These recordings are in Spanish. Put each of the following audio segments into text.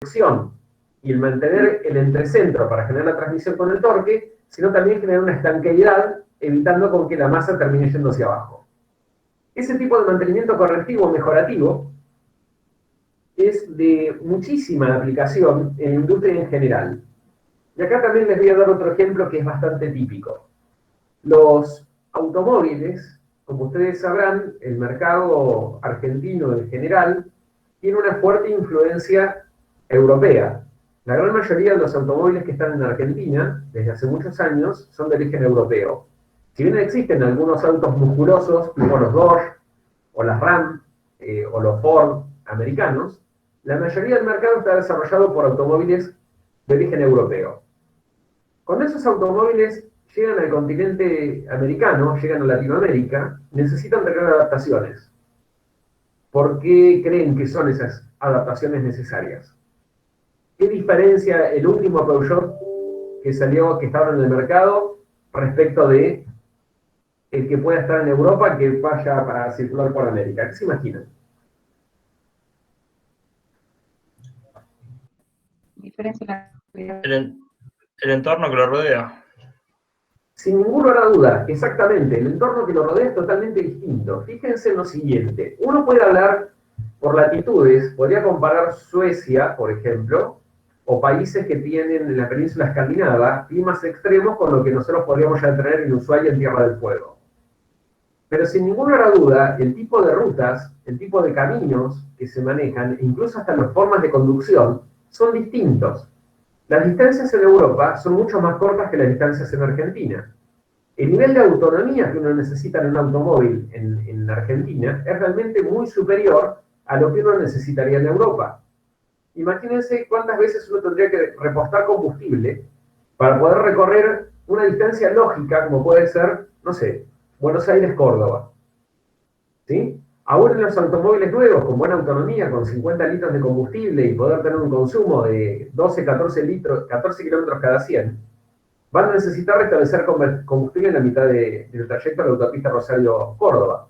dirección y el mantener el entrecentro para generar la transmisión con el torque, sino también generar una estanqueidad, evitando con que la masa termine yendo hacia abajo. Ese tipo de mantenimiento correctivo mejorativo es de muchísima aplicación en la industria en general. Y acá también les voy a dar otro ejemplo que es bastante típico. Los automóviles, como ustedes sabrán, el mercado argentino en general tiene una fuerte influencia europea. La gran mayoría de los automóviles que están en Argentina desde hace muchos años son de origen europeo. Si bien existen algunos autos musculosos, como los Dodge o las Ram o los Ford americanos, la mayoría del mercado está desarrollado por automóviles de origen europeo. Cuando esos automóviles llegan al continente americano, llegan a Latinoamérica, necesitan tener adaptaciones. ¿Por qué creen que son esas adaptaciones necesarias? ¿Qué diferencia el último Peugeot que salió, que estaba en el mercado, respecto de el que pueda estar en Europa que vaya para circular por América? ¿Qué se imaginan? Diferencia el entorno que lo rodea. Sin ningún lugar a duda, exactamente, el entorno que lo rodea es totalmente distinto. Fíjense en lo siguiente, uno puede hablar por latitudes, podría comparar Suecia, por ejemplo, o países que tienen en la península escandinava climas extremos con lo que nosotros podríamos ya tener en Ushuaia en Tierra del Fuego. Pero sin ningún lugar a duda, el tipo de rutas, el tipo de caminos que se manejan, incluso hasta las formas de conducción, son distintos. Las distancias en Europa son mucho más cortas que las distancias en Argentina. El nivel de autonomía que uno necesita en un automóvil en Argentina es realmente muy superior a lo que uno necesitaría en Europa. Imagínense cuántas veces uno tendría que repostar combustible para poder recorrer una distancia lógica, como puede ser, no sé, Buenos Aires-Córdoba. ¿Sí? Aún en los automóviles nuevos, con buena autonomía, con 50 litros de combustible y poder tener un consumo de 12, 14 kilómetros cada 100, van a necesitar restablecer combustible en la mitad del trayecto de la autopista Rosario-Córdoba.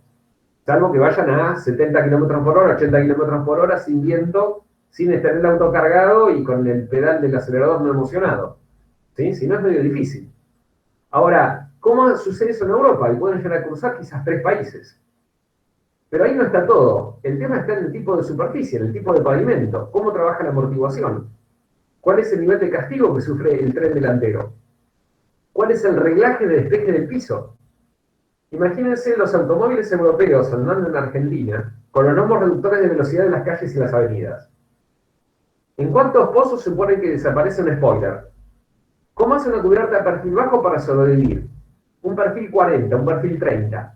Salvo que vayan a 70 kilómetros por hora, 80 kilómetros por hora, sin viento, sin tener el auto cargado y con el pedal del acelerador no emocionado. ¿Sí? Si no, es medio difícil. Ahora, ¿cómo sucede eso en Europa? Y pueden llegar a cruzar quizás 3 países. Pero ahí no está todo. El tema está en el tipo de superficie, en el tipo de pavimento. ¿Cómo trabaja la amortiguación? ¿Cuál es el nivel de castigo que sufre el tren delantero? ¿Cuál es el reglaje de despeje del piso? Imagínense los automóviles europeos andando en Argentina con los gnomos reductores de velocidad de las calles y las avenidas. ¿En cuántos pozos supone que desaparece un spoiler? ¿Cómo hace una cubierta de perfil bajo para sobrevivir? Un perfil 40, un perfil 30.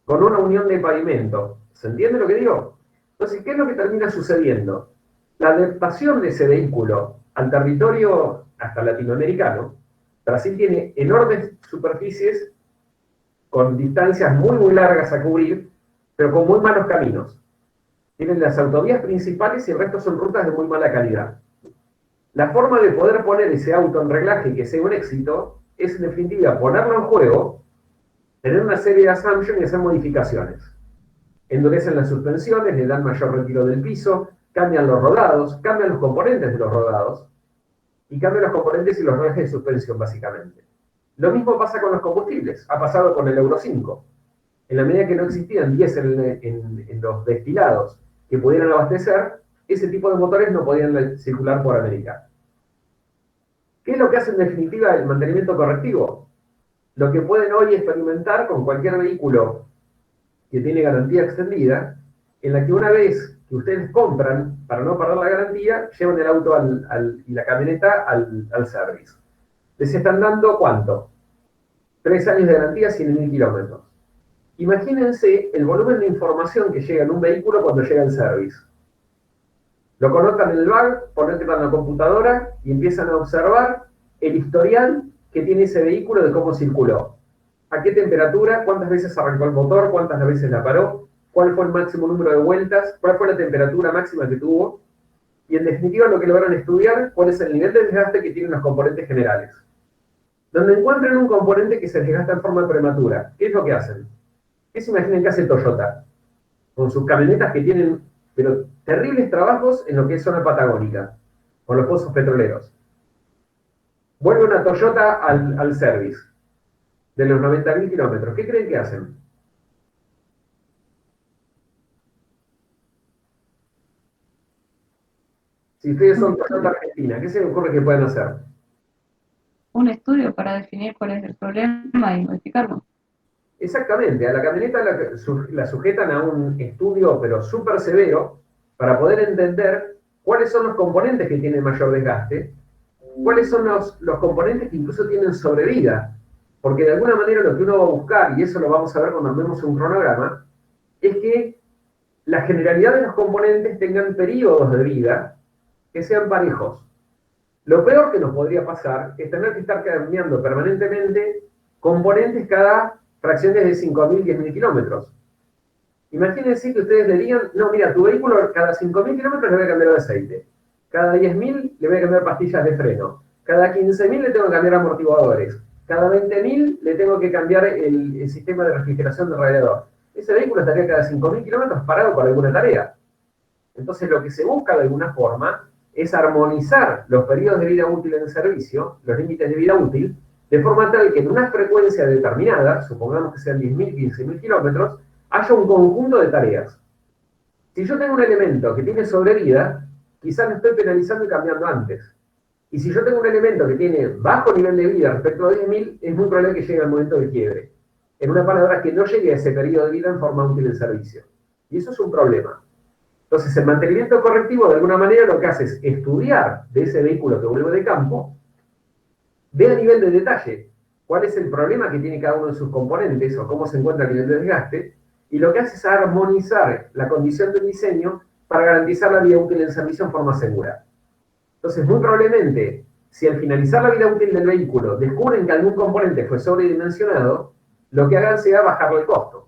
Con una unión de pavimento. ¿Se entiende lo que digo? Entonces, ¿qué es lo que termina sucediendo? La adaptación de ese vehículo al territorio hasta latinoamericano, Brasil tiene enormes superficies con distancias muy, muy largas a cubrir, pero con muy malos caminos. Tienen las autovías principales y el resto son rutas de muy mala calidad. La forma de poder poner ese auto en reglaje y que sea un éxito es, en definitiva, ponerlo en juego, tener una serie de assumptions y hacer modificaciones. Endurecen las suspensiones, le dan mayor retiro del piso, cambian los rodados, cambian los componentes de los rodados, y cambian los componentes y los ejes de suspensión, básicamente. Lo mismo pasa con los combustibles, ha pasado con el Euro 5. En la medida que no existían diésel en los destilados que pudieran abastecer, ese tipo de motores no podían circular por América. ¿Qué es lo que hace en definitiva el mantenimiento correctivo? Lo que pueden hoy experimentar con cualquier vehículo que tiene garantía extendida, en la que una vez que ustedes compran, para no perder la garantía, llevan el auto y la camioneta al service. Les están dando, ¿cuánto? 3 años de garantía, 100.000 kilómetros. Imagínense el volumen de información que llega en un vehículo cuando llega al service. Lo colocan en el bag, ponen en la computadora y empiezan a observar el historial que tiene ese vehículo de cómo circuló. A qué temperatura, cuántas veces arrancó el motor, cuántas veces la paró, cuál fue el máximo número de vueltas, cuál fue la temperatura máxima que tuvo, y en definitiva lo que lograron estudiar, cuál es el nivel de desgaste que tienen los componentes generales. Donde encuentren un componente que se desgasta en forma prematura, ¿qué es lo que hacen? ¿Qué se imaginan que hace Toyota? Con sus camionetas que tienen pero terribles trabajos en lo que es zona patagónica, con los pozos petroleros. Vuelve una Toyota al service, de los 90.000 kilómetros. ¿Qué creen que hacen? Si ustedes son Toyota Argentina, ¿qué se les ocurre que pueden hacer? Un estudio para definir cuál es el problema y modificarlo. Exactamente, a la camioneta la sujetan a un estudio, pero súper severo, para poder entender cuáles son los componentes que tienen mayor desgaste, cuáles son los componentes que incluso tienen sobrevida. Porque de alguna manera lo que uno va a buscar, y eso lo vamos a ver cuando vemos un cronograma, es que la generalidad de los componentes tengan periodos de vida que sean parejos. Lo peor que nos podría pasar es tener que estar cambiando permanentemente componentes cada fracciones de 5.000, 10.000 kilómetros. Imagínense que ustedes le digan, no, mira, tu vehículo cada 5.000 kilómetros le voy a cambiar el aceite, cada 10.000 le voy a cambiar pastillas de freno, cada 15.000 le tengo que cambiar amortiguadores, cada 20.000 le tengo que cambiar el sistema de refrigeración del radiador. Ese vehículo estaría cada 5.000 kilómetros parado por alguna tarea. Entonces lo que se busca de alguna forma es armonizar los periodos de vida útil en el servicio, los límites de vida útil, de forma tal que en una frecuencia determinada, supongamos que sean 10.000, 15.000 kilómetros, haya un conjunto de tareas. Si yo tengo un elemento que tiene sobrevida, quizás lo estoy penalizando y cambiando antes. Y si yo tengo un elemento que tiene bajo nivel de vida respecto a 10.000, es muy probable que llegue al momento de quiebre. En una palabra, que no llegue a ese periodo de vida en forma útil en servicio. Y eso es un problema. Entonces, el mantenimiento correctivo, de alguna manera, lo que hace es estudiar de ese vehículo que vuelve de campo, ve a nivel de detalle cuál es el problema que tiene cada uno de sus componentes o cómo se encuentra el nivel de desgaste, y lo que hace es armonizar la condición del diseño para garantizar la vida útil en servicio en forma segura. Entonces, muy probablemente, si al finalizar la vida útil del vehículo descubren que algún componente fue sobredimensionado, lo que hagan sea bajarle el costo.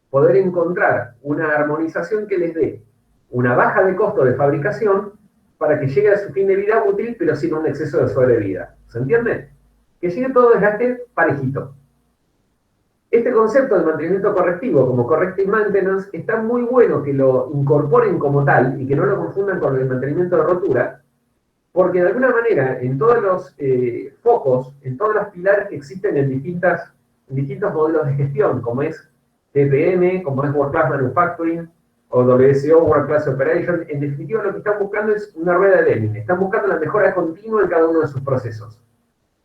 Poder encontrar una armonización que les dé una baja de costo de fabricación para que llegue a su fin de vida útil, pero sin un exceso de sobrevida. ¿Se entiende? Que llegue todo desgaste parejito. Este concepto de mantenimiento correctivo como corrective maintenance está muy bueno que lo incorporen como tal y que no lo confundan con el mantenimiento de rotura, porque de alguna manera en todos los focos, en todos los pilares que existen en distintos modelos de gestión, como es TPM, como es World Class Manufacturing, o WSO, World Class Operation, en definitiva lo que están buscando es una rueda de Lenin. Están buscando la mejora continua en cada uno de sus procesos.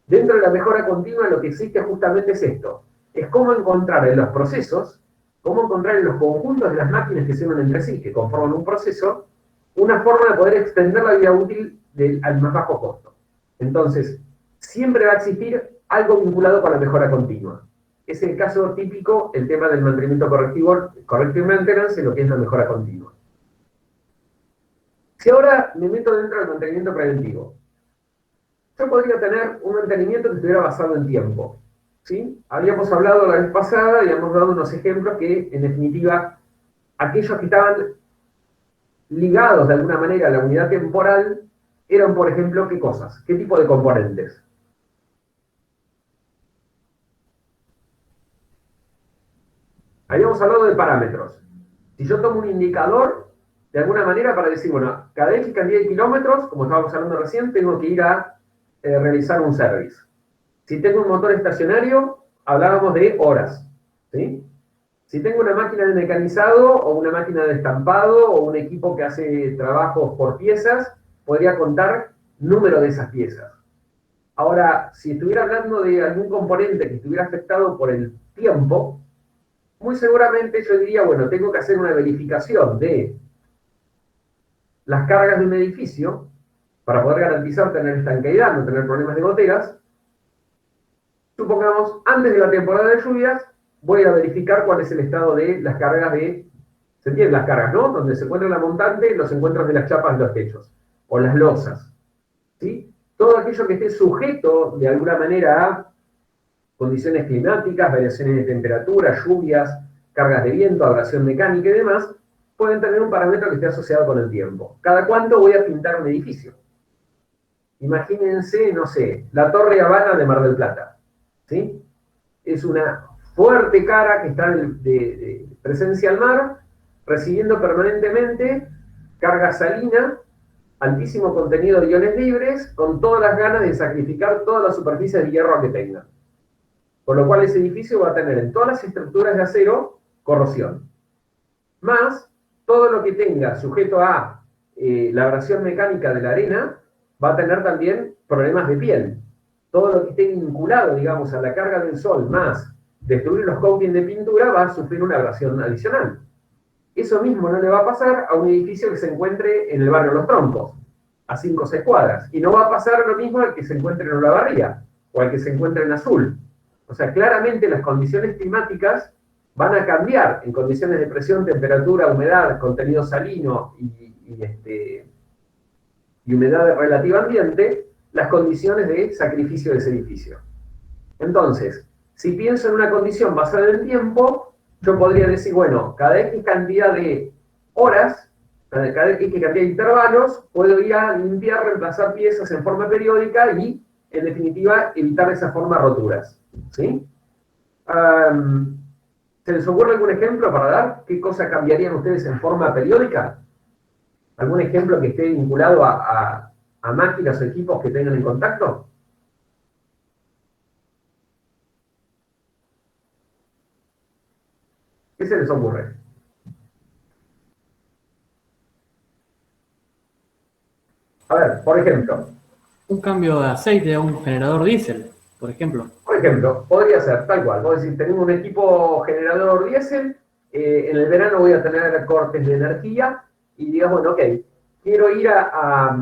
Dentro de la mejora continua lo que existe justamente es esto. Es cómo encontrar en los procesos, cómo encontrar en los conjuntos de las máquinas que se unen entre sí, que conforman un proceso, una forma de poder extender la vida útil al más bajo costo. Entonces, siempre va a existir algo vinculado con la mejora continua. Es el caso típico, el tema del mantenimiento correctivo, corrective maintenance, en lo que es la mejora continua. Si ahora me meto dentro del mantenimiento preventivo, yo podría tener un mantenimiento que estuviera basado en tiempo. ¿Sí? Habíamos hablado la vez pasada y hemos dado unos ejemplos que, en definitiva, aquellos que estaban ligados de alguna manera a la unidad temporal eran, por ejemplo, ¿qué cosas? ¿Qué tipo de componentes? Habíamos hablado de parámetros. Si yo tomo un indicador, de alguna manera, para decir, bueno, cada X cantidad de kilómetros, como estábamos hablando recién, tengo que ir a realizar un service. Si tengo un motor estacionario, hablábamos de horas. ¿Sí? Si tengo una máquina de mecanizado o una máquina de estampado o un equipo que hace trabajos por piezas, podría contar número de esas piezas. Ahora, si estuviera hablando de algún componente que estuviera afectado por el tiempo, muy seguramente yo diría, bueno, tengo que hacer una verificación de las cargas de un edificio para poder garantizar tener estanqueidad, no tener problemas de goteras. Supongamos, antes de la temporada de lluvias, voy a verificar cuál es el estado de las cargas de... ¿Se entienden las cargas, no? Donde se encuentra la montante, los encuentros de las chapas de los techos, o las losas. ¿Sí? Todo aquello que esté sujeto, de alguna manera, a condiciones climáticas, variaciones de temperatura, lluvias, cargas de viento, abrasión mecánica y demás, pueden tener un parámetro que esté asociado con el tiempo. ¿Cada cuánto voy a pintar un edificio? Imagínense, no sé, la Torre Habana de Mar del Plata. ¿Sí? Es una fuerte cara que está de presencia al mar, recibiendo permanentemente carga salina, altísimo contenido de iones libres, con todas las ganas de sacrificar toda la superficie de hierro que tenga. Con lo cual ese edificio va a tener en todas las estructuras de acero corrosión. Más todo lo que tenga sujeto a la abrasión mecánica de la arena va a tener también problemas de piel. Todo lo que esté vinculado, digamos, a la carga del sol, más destruir los coatings de pintura, va a sufrir una abrasión adicional. Eso mismo no le va a pasar a un edificio que se encuentre en el barrio Los Troncos, a 5 o 6 cuadras. Y no va a pasar lo mismo al que se encuentre en Olavarría, o al que se encuentre en Azul. O sea, claramente las condiciones climáticas van a cambiar en condiciones de presión, temperatura, humedad, contenido salino y humedad relativa ambiente, las condiciones de sacrificio de ese edificio. Entonces, si pienso en una condición basada en el tiempo, yo podría decir, bueno, cada X cantidad de horas, cada X cantidad de intervalos, puedo ir a limpiar, reemplazar piezas en forma periódica y, en definitiva, evitar de esa forma roturas. ¿Sí? ¿Se les ocurre algún ejemplo para dar qué cosa cambiarían ustedes en forma periódica? ¿Algún ejemplo que esté vinculado a máquinas o equipos que tengan en contacto? ¿Qué se les ocurre? A ver, por ejemplo. Un cambio de aceite a un generador diésel, por ejemplo. Por ejemplo, podría ser tal cual. Vos decís, tenemos un equipo generador diésel, en el verano voy a tener cortes de energía, y digas, bueno, ok, quiero ir a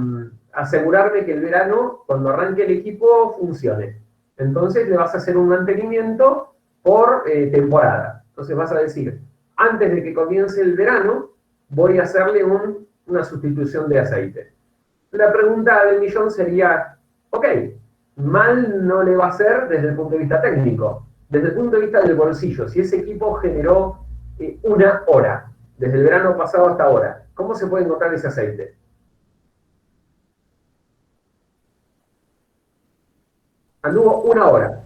asegurarme que el verano, cuando arranque el equipo, funcione. Entonces le vas a hacer un mantenimiento por temporada. Entonces vas a decir, antes de que comience el verano, voy a hacerle una sustitución de aceite. La pregunta del millón sería, ok, mal no le va a ser desde el punto de vista técnico. Desde el punto de vista del bolsillo, si ese equipo generó una hora, desde el verano pasado hasta ahora, ¿cómo se puede encontrar ese aceite? Anduvo una hora.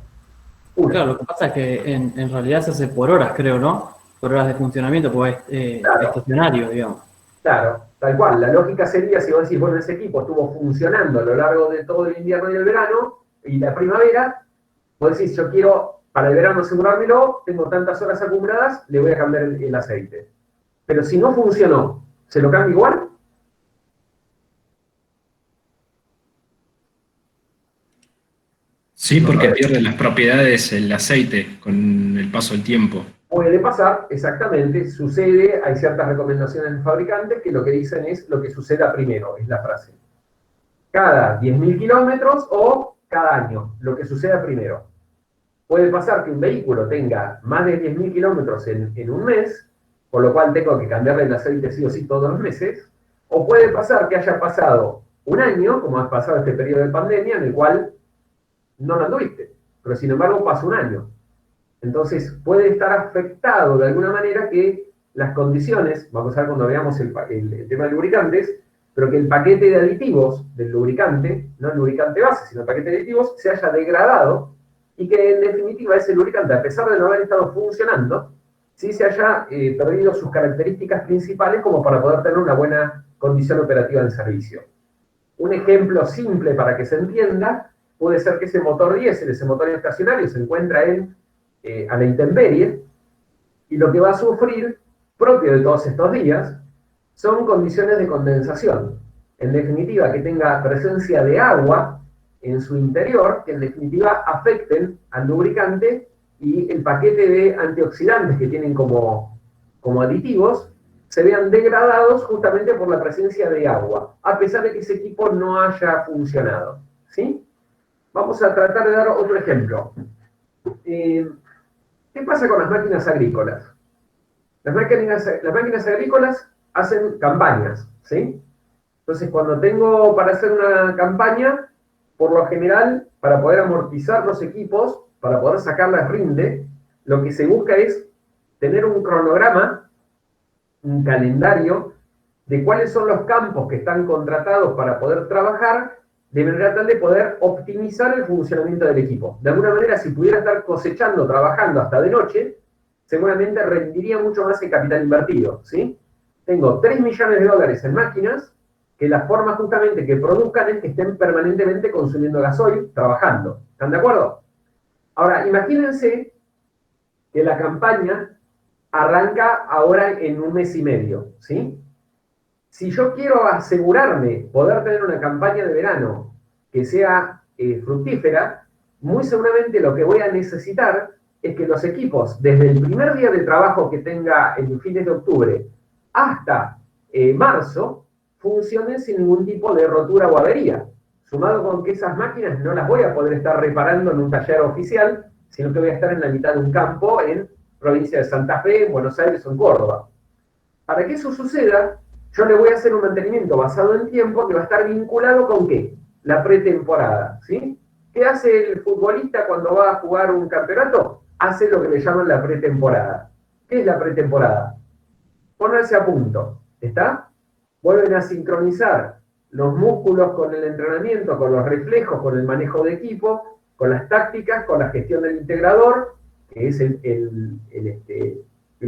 Claro, lo que pasa es que en realidad se hace por horas, creo, ¿no? Por horas de funcionamiento, pues Claro. estacionario, digamos. Claro, tal cual. La lógica sería, si vos decís, bueno, ese equipo estuvo funcionando a lo largo de todo el invierno y el verano, y la primavera, vos decís, yo quiero, para el verano asegurármelo, tengo tantas horas acumuladas, le voy a cambiar el aceite. Pero si no funcionó, ¿se lo cambia igual? Sí, porque pierde las propiedades el aceite con el paso del tiempo. Puede pasar, exactamente, sucede, hay ciertas recomendaciones del fabricante que lo que dicen es lo que suceda primero, es la frase. Cada 10.000 kilómetros o cada año, lo que suceda primero. Puede pasar que un vehículo tenga más de 10.000 kilómetros en un mes, por lo cual tengo que cambiarle el aceite sí o sí todos los meses, o puede pasar que haya pasado un año, como ha pasado este periodo de pandemia, en el cual no lo anduviste, pero sin embargo pasó un año. Entonces puede estar afectado de alguna manera que las condiciones, vamos a ver cuando veamos el tema de lubricantes, pero que el paquete de aditivos del lubricante, no el lubricante base, sino el paquete de aditivos, se haya degradado y que en definitiva ese lubricante, a pesar de no haber estado funcionando, sí se haya perdido sus características principales como para poder tener una buena condición operativa en servicio. Un ejemplo simple para que se entienda, puede ser que ese motor diésel, ese motor estacionario, se encuentra a la intemperie, y lo que va a sufrir, propio de todos estos días, son condiciones de condensación. En definitiva, que tenga presencia de agua en su interior, que en definitiva afecten al lubricante y el paquete de antioxidantes que tienen como aditivos se vean degradados justamente por la presencia de agua, a pesar de que ese equipo no haya funcionado. ¿Sí? Vamos a tratar de dar otro ejemplo. ¿Qué pasa con las máquinas agrícolas? Las máquinas agrícolas hacen campañas, ¿sí? Entonces, cuando tengo para hacer una campaña, por lo general, para poder amortizar los equipos, para poder sacarlas rinde, lo que se busca es tener un cronograma, un calendario, de cuáles son los campos que están contratados para poder trabajar, de manera tal de poder optimizar el funcionamiento del equipo. De alguna manera, si pudiera estar trabajando hasta de noche, seguramente rendiría mucho más el capital invertido, ¿sí? tengo 3 millones de dólares en máquinas, que la forma justamente que produzcan es que estén permanentemente consumiendo gasoil, trabajando. ¿Están de acuerdo? Ahora, imagínense que la campaña arranca ahora en 1 mes y medio, ¿sí? Si yo quiero asegurarme poder tener una campaña de verano que sea fructífera, muy seguramente lo que voy a necesitar es que los equipos, desde el primer día de trabajo que tenga en fines de octubre hasta marzo, funcionen sin ningún tipo de rotura o avería. Sumado con que esas máquinas no las voy a poder estar reparando en un taller oficial, sino que voy a estar en la mitad de un campo en provincia de Santa Fe, en Buenos Aires o en Córdoba. Para que eso suceda, yo le voy a hacer un mantenimiento basado en tiempo que va a estar vinculado con ¿qué? La pretemporada, ¿sí? ¿Qué hace el futbolista cuando va a jugar un campeonato? Hace lo que le llaman la pretemporada. ¿Qué es la pretemporada? Ponerse a punto, ¿está? Vuelven a sincronizar los músculos con el entrenamiento, con los reflejos, con el manejo de equipo, con las tácticas, con la gestión del integrador, que es el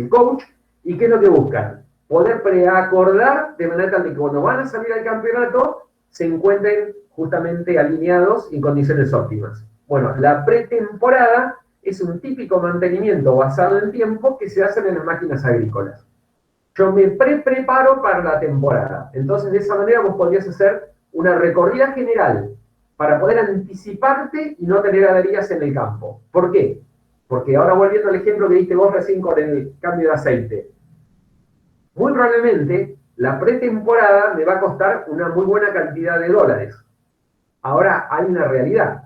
coach. ¿Y qué es lo que buscan? Poder preacordar de manera tal que cuando van a salir al campeonato se encuentren justamente alineados y en condiciones óptimas. Bueno, la pretemporada es un típico mantenimiento basado en tiempo que se hacen en las máquinas agrícolas. Yo me preparo para la temporada. Entonces, de esa manera vos podrías hacer una recorrida general para poder anticiparte y no tener averías en el campo. ¿Por qué? Porque ahora volviendo al ejemplo que diste vos recién con el cambio de aceite, muy probablemente la pretemporada me va a costar una muy buena cantidad de dólares. Ahora hay una realidad.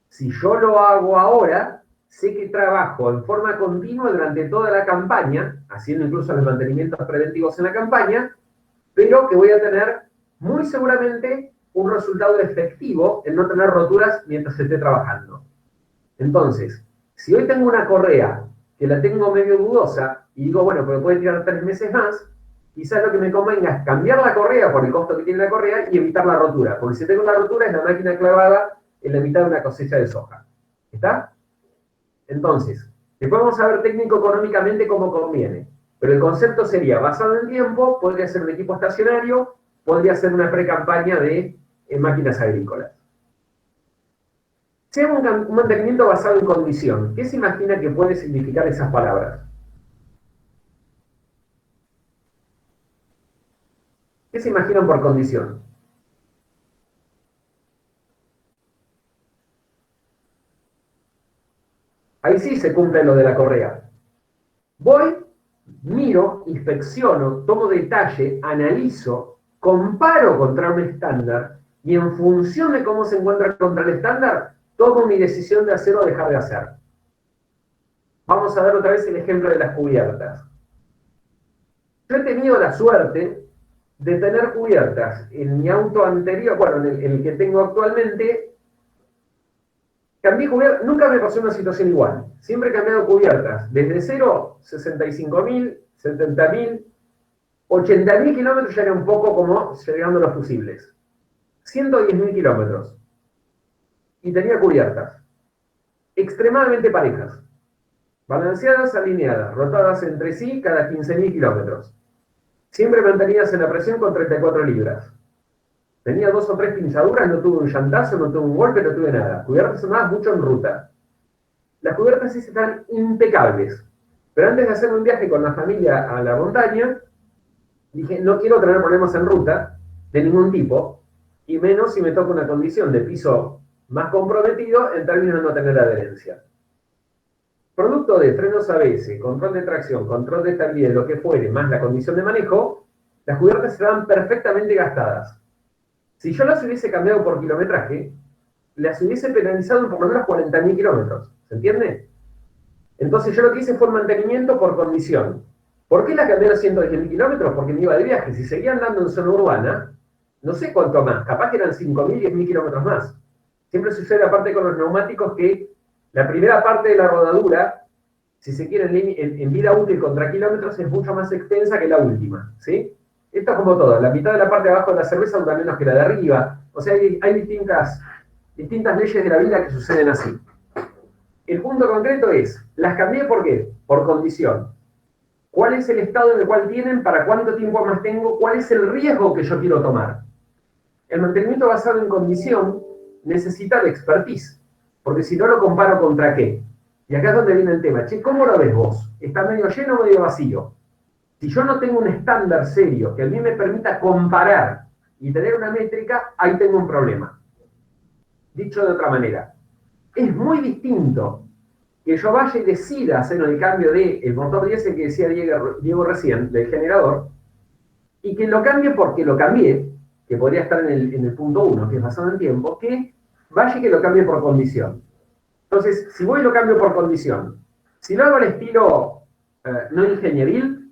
Si yo lo hago ahora, sé que trabajo en forma continua durante toda la campaña, haciendo incluso los mantenimientos preventivos en la campaña, pero que voy a tener muy seguramente un resultado efectivo en no tener roturas mientras esté trabajando. Entonces, si hoy tengo una correa que la tengo medio dudosa y digo, bueno, pero puede tirar 3 meses más, quizás lo que me convenga es cambiar la correa por el costo que tiene la correa y evitar la rotura. Porque si tengo una rotura es la máquina clavada en la mitad de una cosecha de soja. ¿Está? Entonces, después vamos a ver técnico-económicamente cómo conviene. Pero el concepto sería, basado en tiempo, podría ser un equipo estacionario, podría ser una pre-campaña de máquinas agrícolas. Sea un mantenimiento basado en condición. ¿Qué se imagina que puede significar esas palabras? ¿Qué se imaginan por condición? Ahí sí se cumple lo de la correa. Voy, miro, inspecciono, tomo detalle, analizo, comparo contra un estándar y en función de cómo se encuentra contra el estándar, tomo mi decisión de hacer o dejar de hacer. Vamos a ver otra vez el ejemplo de las cubiertas. Yo he tenido la suerte de tener cubiertas en mi auto anterior, bueno, en el que tengo actualmente. Cambié cubiertas, nunca me pasó una situación igual. Siempre he cambiado cubiertas. Desde 0, 65.000, 70.000, 80.000 kilómetros ya era un poco como llegando a los fusibles. 110.000 kilómetros. Y tenía cubiertas. Extremadamente parejas. Balanceadas, alineadas, rotadas entre sí cada 15.000 kilómetros. Siempre mantenidas en la presión con 34 libras. Tenía 2 o 3 pinchaduras, no tuve un llantazo, no tuve un golpe, no tuve nada. Cubiertas sonadas mucho en ruta. Las cubiertas sí están impecables. Pero antes de hacer un viaje con la familia a la montaña, dije, no quiero tener problemas en ruta, de ningún tipo, y menos si me toca una condición de piso más comprometido en términos de no tener adherencia. Producto de frenos ABS, control de tracción, control de estabilidad, lo que fuere, más la condición de manejo, las cubiertas estaban perfectamente gastadas. Si yo las hubiese cambiado por kilometraje, las hubiese penalizado en por lo menos 40.000 kilómetros. ¿Se entiende? Entonces yo lo que hice fue mantenimiento por condición. ¿Por qué las cambié a 110.000 kilómetros? Porque me iba de viaje. Si seguía andando en zona urbana, no sé cuánto más. Capaz que eran 5.000, 10.000 kilómetros más. Siempre sucede aparte con los neumáticos que la primera parte de la rodadura, si se quiere en vida útil contra kilómetros, es mucho más extensa que la última. ¿Sí? Esto es como todo, la mitad de la parte de abajo de la cerveza dura menos que la de arriba. O sea, hay distintas leyes de la vida que suceden así. El punto concreto es, las cambié ¿por qué? Por condición. cuál es el estado en el cual tienen, para cuánto tiempo más tengo, cuál es el riesgo que yo quiero tomar. El mantenimiento basado en condición necesita de expertise, porque si no lo comparo contra qué. Y acá es donde viene el tema. Che, ¿cómo lo ves vos? ¿Está medio lleno o medio vacío? Si yo no tengo un estándar serio que a mí me permita comparar y tener una métrica, ahí tengo un problema. Dicho de otra manera, es muy distinto que yo vaya y decida hacer el cambio del motor diésel que decía Diego recién, del generador, y que lo cambie porque lo cambié, que podría estar en el punto 1, que es basado en tiempo, que vaya y que lo cambie por condición. Entonces, si voy y lo cambio por condición, si lo hago al estilo no ingenieril,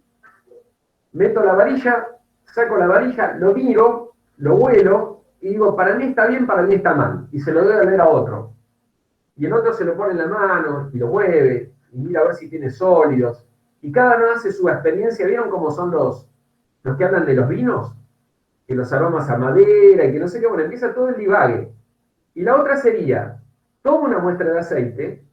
meto la varilla, saco la varilla, lo miro, lo vuelo, y digo, para mí está bien, para mí está mal, y se lo doy a leer a otro. Y el otro se lo pone en la mano, y lo mueve, y mira a ver si tiene sólidos, y cada uno hace su experiencia. ¿Vieron cómo son los que hablan de los vinos? Que los aromas a madera, y que no sé qué, bueno, empieza todo el divague. Y la otra sería, tomo una muestra de aceite,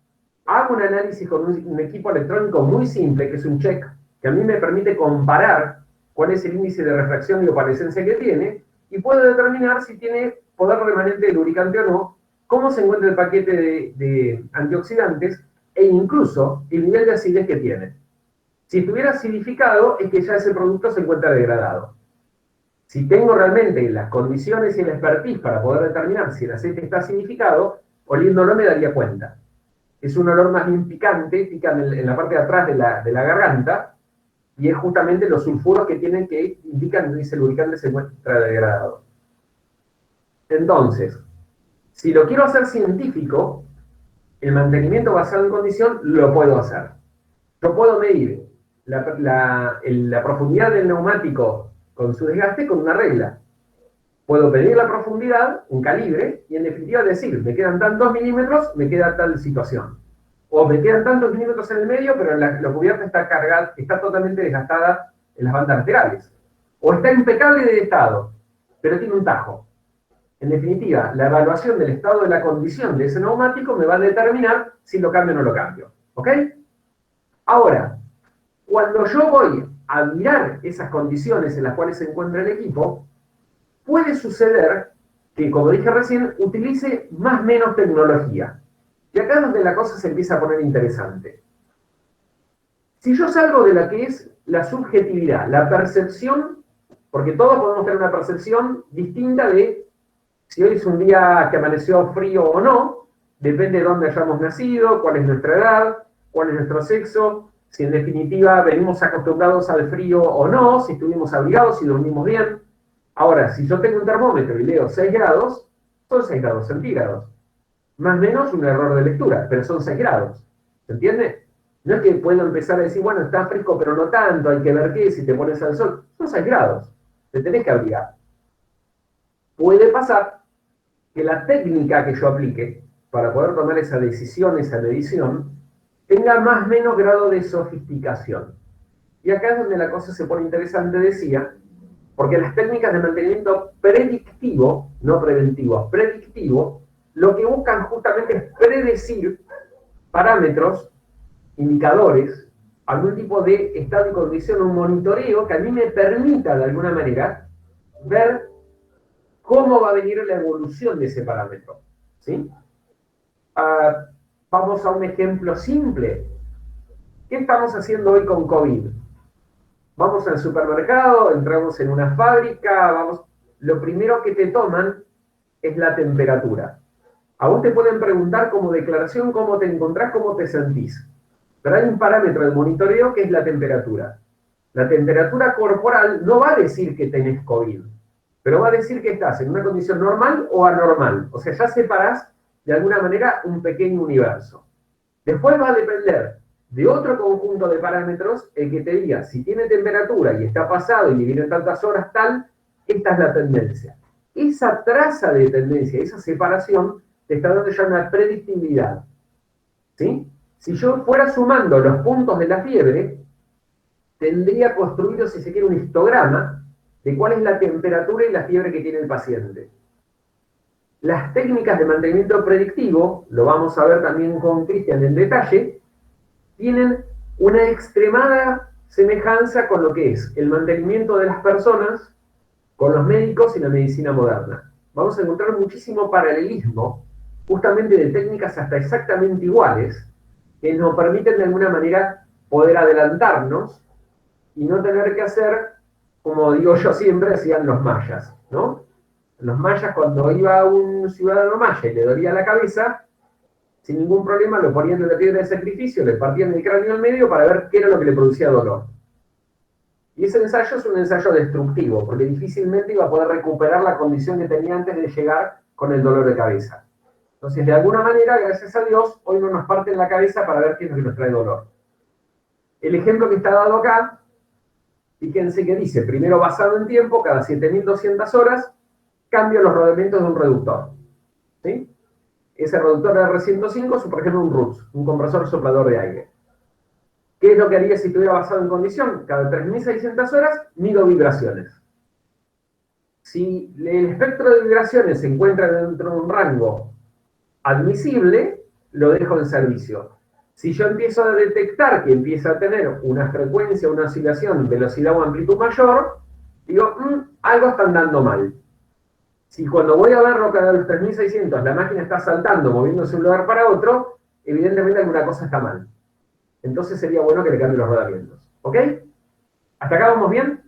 hago un análisis con un equipo electrónico muy simple, que es un check, que a mí me permite comparar cuál es el índice de refracción y opalescencia que tiene, y puedo determinar si tiene poder remanente de lubricante o no, cómo se encuentra el paquete de antioxidantes, e incluso el nivel de acidez que tiene. Si estuviera acidificado, es que ya ese producto se encuentra degradado. Si tengo realmente las condiciones y el expertise para poder determinar si el aceite está acidificado, oliéndolo me daría cuenta. Es un olor más bien picante, pica en la parte de atrás de la garganta, y es justamente los sulfuros que tienen que indican que ese lubricante se encuentra degradado. Entonces, si lo quiero hacer científico, el mantenimiento basado en condición lo puedo hacer. Yo puedo medir la profundidad del neumático con su desgaste con una regla. Puedo pedir la profundidad, un calibre, y en definitiva decir, me quedan tantos milímetros, me queda tal situación. O me quedan tantos milímetros en el medio, pero la cubierta está cargada, está totalmente desgastada en las bandas laterales. O está impecable de estado, pero tiene un tajo. En definitiva, la evaluación del estado de la condición de ese neumático me va a determinar si lo cambio o no lo cambio. ¿Ok? Ahora, cuando yo voy a mirar esas condiciones en las cuales se encuentra el equipo, puede suceder que, como dije recién, utilice más o menos tecnología. Y acá es donde la cosa se empieza a poner interesante. Si yo salgo de la que es la subjetividad, la percepción, porque todos podemos tener una percepción distinta de si hoy es un día que amaneció frío o no, depende de dónde hayamos nacido, cuál es nuestra edad, cuál es nuestro sexo, si en definitiva venimos acostumbrados al frío o no, si estuvimos abrigados, si dormimos bien. Ahora, si yo tengo un termómetro y leo 6 grados, son 6 grados centígrados. Más o menos un error de lectura, pero son 6 grados. ¿Se entiende? No es que puedo empezar a decir, bueno, está fresco, pero no tanto, hay que ver qué, si te pones al sol. Son 6 grados. Te tenés que abrigar. Puede pasar que la técnica que yo aplique para poder tomar esa decisión, esa medición, tenga más o menos grado de sofisticación. Y acá es donde la cosa se pone interesante, decía, porque las técnicas de mantenimiento predictivo, no preventivo, predictivo, lo que buscan justamente es predecir parámetros, indicadores, algún tipo de estado y condición, un monitoreo que a mí me permita de alguna manera ver cómo va a venir la evolución de ese parámetro. ¿Sí? Vamos a un ejemplo simple. ¿Qué estamos haciendo hoy con COVID? Vamos al supermercado, entramos en una fábrica, lo primero que te toman es la temperatura. A vos te pueden preguntar como declaración cómo te encontrás, cómo te sentís. Pero hay un parámetro de monitoreo que es la temperatura. La temperatura corporal no va a decir que tenés COVID, pero va a decir que estás en una condición normal o anormal. O sea, ya separás de alguna manera un pequeño universo. Después va a depender de otro conjunto de parámetros el que te diga si tiene temperatura y está pasado y le vienen tantas horas tal, esta es la tendencia. Esa traza de tendencia, esa separación, te está dando ya una predictibilidad. ¿Sí? Si yo fuera sumando los puntos de la fiebre, tendría construido, si se quiere, un histograma de cuál es la temperatura y la fiebre que tiene el paciente. Las técnicas de mantenimiento predictivo, lo vamos a ver también con Cristian en detalle, tienen una extremada semejanza con lo que es el mantenimiento de las personas, con los médicos y la medicina moderna. Vamos a encontrar muchísimo paralelismo, justamente de técnicas hasta exactamente iguales, que nos permiten de alguna manera poder adelantarnos y no tener que hacer, como digo yo siempre, hacían los mayas, ¿no? Los mayas, cuando iba un ciudadano maya y le dolía la cabeza, sin ningún problema lo ponían en la piedra de sacrificio, le partían el cráneo al medio para ver qué era lo que le producía dolor. Y ese ensayo es un ensayo destructivo, porque difícilmente iba a poder recuperar la condición que tenía antes de llegar con el dolor de cabeza. Entonces, de alguna manera, gracias a Dios, hoy no nos parten la cabeza para ver qué es lo que nos trae dolor. El ejemplo que está dado acá, fíjense que dice, primero basado en tiempo, cada 7.200 horas, cambio los rodamientos de un reductor. ¿Sí? Ese reductor R105 es, por ejemplo, un RUTS, un compresor soplador de aire. ¿Qué es lo que haría si estuviera basado en condición? Cada 3.600 horas mido vibraciones. Si el espectro de vibraciones se encuentra dentro de un rango admisible, lo dejo en servicio. Si yo empiezo a detectar que empieza a tener una frecuencia, una oscilación, velocidad o amplitud mayor, digo, algo está andando mal. Si cuando voy a verlo cada los 3.600 la máquina está saltando, moviéndose de un lugar para otro, evidentemente alguna cosa está mal. Entonces sería bueno que le cambie los rodamientos. ¿Ok? ¿Hasta acá vamos bien?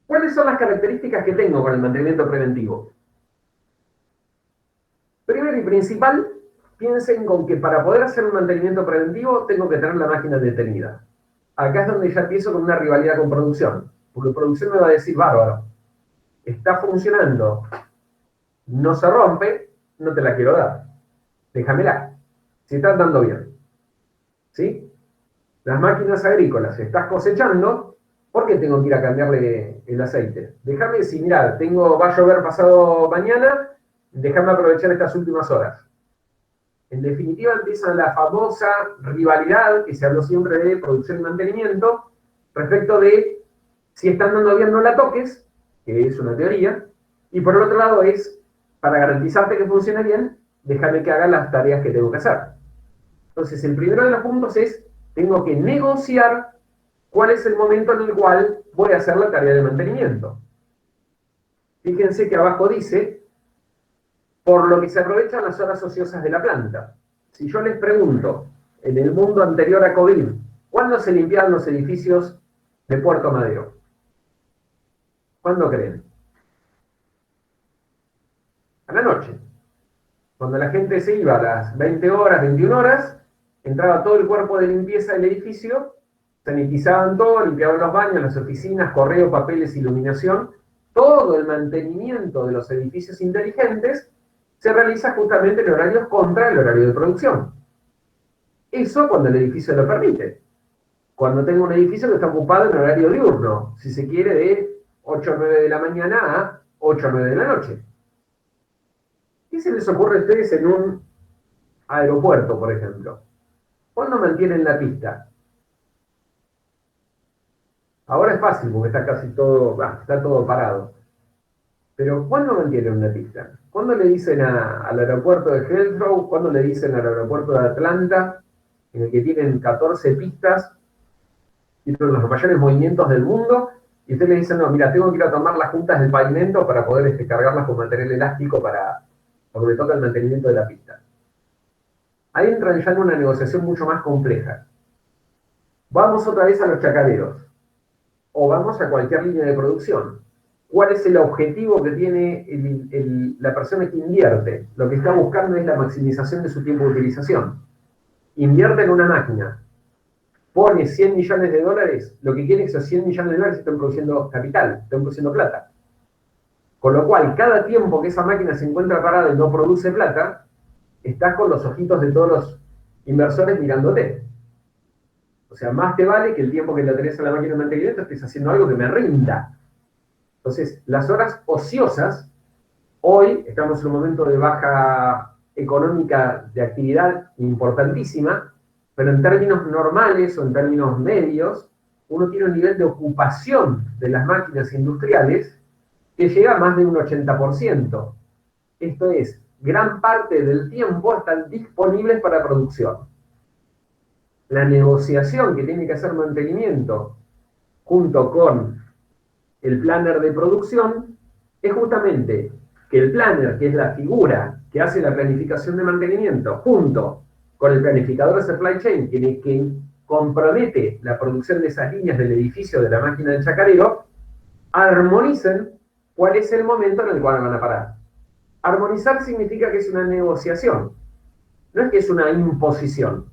¿Cuáles son las características que tengo con el mantenimiento preventivo? Primero y principal, piensen con que para poder hacer un mantenimiento preventivo tengo que tener la máquina detenida. Acá es donde ya empiezo con una rivalidad con producción, porque producción me va a decir, bárbaro, está funcionando, no se rompe, no te la quiero dar, déjamela, si está andando bien. ¿Sí? Las máquinas agrícolas, si estás cosechando, ¿por qué tengo que ir a cambiarle el aceite? Déjame, si mira, va a llover pasado mañana, déjame aprovechar estas últimas horas. En definitiva, empieza la famosa rivalidad que se habló siempre de producción y mantenimiento respecto de si está andando bien no la toques, que es una teoría, y por el otro lado es, para garantizarte que funcione bien, déjame que haga las tareas que tengo que hacer. Entonces, el primero de los puntos es, tengo que negociar cuál es el momento en el cual voy a hacer la tarea de mantenimiento. Fíjense que abajo dice, por lo que se aprovechan las horas ociosas de la planta. Si yo les pregunto, en el mundo anterior a COVID, ¿cuándo se limpiaban los edificios de Puerto Madero? ¿Cuándo creen? A la noche. Cuando la gente se iba a las 20 horas, 21 horas, entraba todo el cuerpo de limpieza del edificio, sanitizaban todo, limpiaban los baños, las oficinas, correo, papeles, iluminación. Todo el mantenimiento de los edificios inteligentes se realiza justamente en horarios contra el horario de producción. Eso cuando el edificio lo permite. Cuando tengo un edificio que está ocupado en horario diurno, si se quiere, de 8 o 9 de la mañana a 8 o 9 de la noche. ¿Qué se les ocurre a ustedes en un aeropuerto, por ejemplo? ¿Cuándo mantienen la pista? Ahora es fácil porque está casi todo, está todo parado. Pero ¿cuándo mantienen una pista? ¿Cuándo le dicen al aeropuerto de Heathrow? ¿Cuándo le dicen al aeropuerto de Atlanta, en el que tienen 14 pistas y son los mayores movimientos del mundo? Y ustedes le dicen, no, mira, tengo que ir a tomar las juntas del pavimento para poder cargarlas con material elástico porque me toca el mantenimiento de la pista. Ahí entran ya en una negociación mucho más compleja. Vamos otra vez a los chacareros. O vamos a cualquier línea de producción. ¿Cuál es el objetivo que tiene la persona que invierte? Lo que está buscando es la maximización de su tiempo de utilización. Invierte en una máquina, pone 100 millones de dólares, lo que quiere es que esos 100 millones de dólares estén produciendo capital, estén produciendo plata. Con lo cual, cada tiempo que esa máquina se encuentra parada y no produce plata, estás con los ojitos de todos los inversores mirándote. O sea, más te vale que el tiempo que le tenés a la máquina de mantenimiento estés haciendo algo que me rinda. Entonces, las horas ociosas, hoy estamos en un momento de baja económica de actividad importantísima, pero en términos normales o en términos medios, uno tiene un nivel de ocupación de las máquinas industriales que llega a más de un 80%. Esto es, gran parte del tiempo están disponibles para producción. La negociación que tiene que hacer mantenimiento junto con el planner de producción es justamente que el planner, que es la figura que hace la planificación de mantenimiento, junto con el planificador de supply chain, que compromete la producción de esas líneas del edificio de la máquina del chacarero, armonicen cuál es el momento en el cual van a parar. Armonizar significa que es una negociación, no es que es una imposición.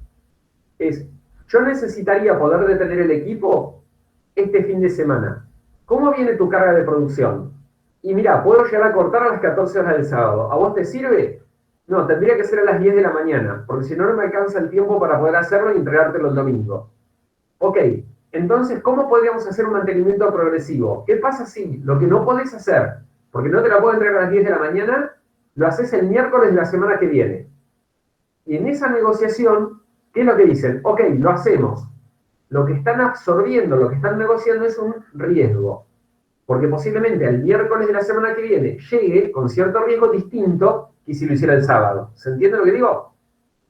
Yo necesitaría poder detener el equipo este fin de semana. ¿Cómo viene tu carga de producción? Y mira, puedo llegar a cortar a las 14 horas del sábado. ¿A vos te sirve? No, tendría que ser a las 10 de la mañana, porque si no, no me alcanza el tiempo para poder hacerlo y entregártelo el domingo. Ok, entonces, ¿cómo podríamos hacer un mantenimiento progresivo? ¿Qué pasa si lo que no podés hacer, porque no te la puedo entregar a las 10 de la mañana, lo haces el miércoles de la semana que viene? Y en esa negociación, ¿qué es lo que dicen? Ok, lo hacemos. Lo que están absorbiendo, lo que están negociando es un riesgo. Porque posiblemente el miércoles de la semana que viene llegue con cierto riesgo distinto que si lo hiciera el sábado. ¿Se entiende lo que digo?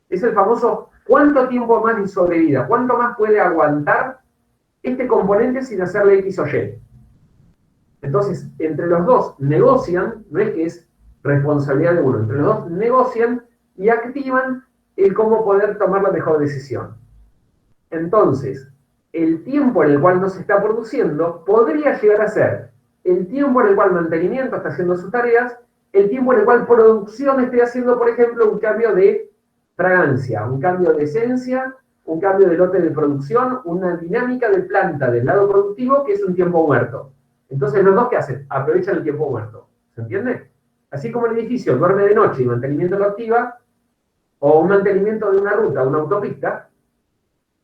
Es el famoso ¿cuánto tiempo más de sobrevida? ¿Cuánto más puede aguantar este componente sin hacerle X o Y? Entonces, entre los dos negocian, no es que es responsabilidad de uno, entre los dos negocian y activan el cómo poder tomar la mejor decisión. Entonces, el tiempo en el cual no se está produciendo podría llegar a ser el tiempo en el cual mantenimiento está haciendo sus tareas, el tiempo en el cual producción esté haciendo, por ejemplo, un cambio de fragancia, un cambio de esencia, un cambio de lote de producción, una dinámica de planta del lado productivo que es un tiempo muerto. Entonces, ¿los dos qué hacen? Aprovechan el tiempo muerto. ¿Se entiende? Así como el edificio duerme de noche y mantenimiento lo activa, o un mantenimiento de una ruta, una autopista,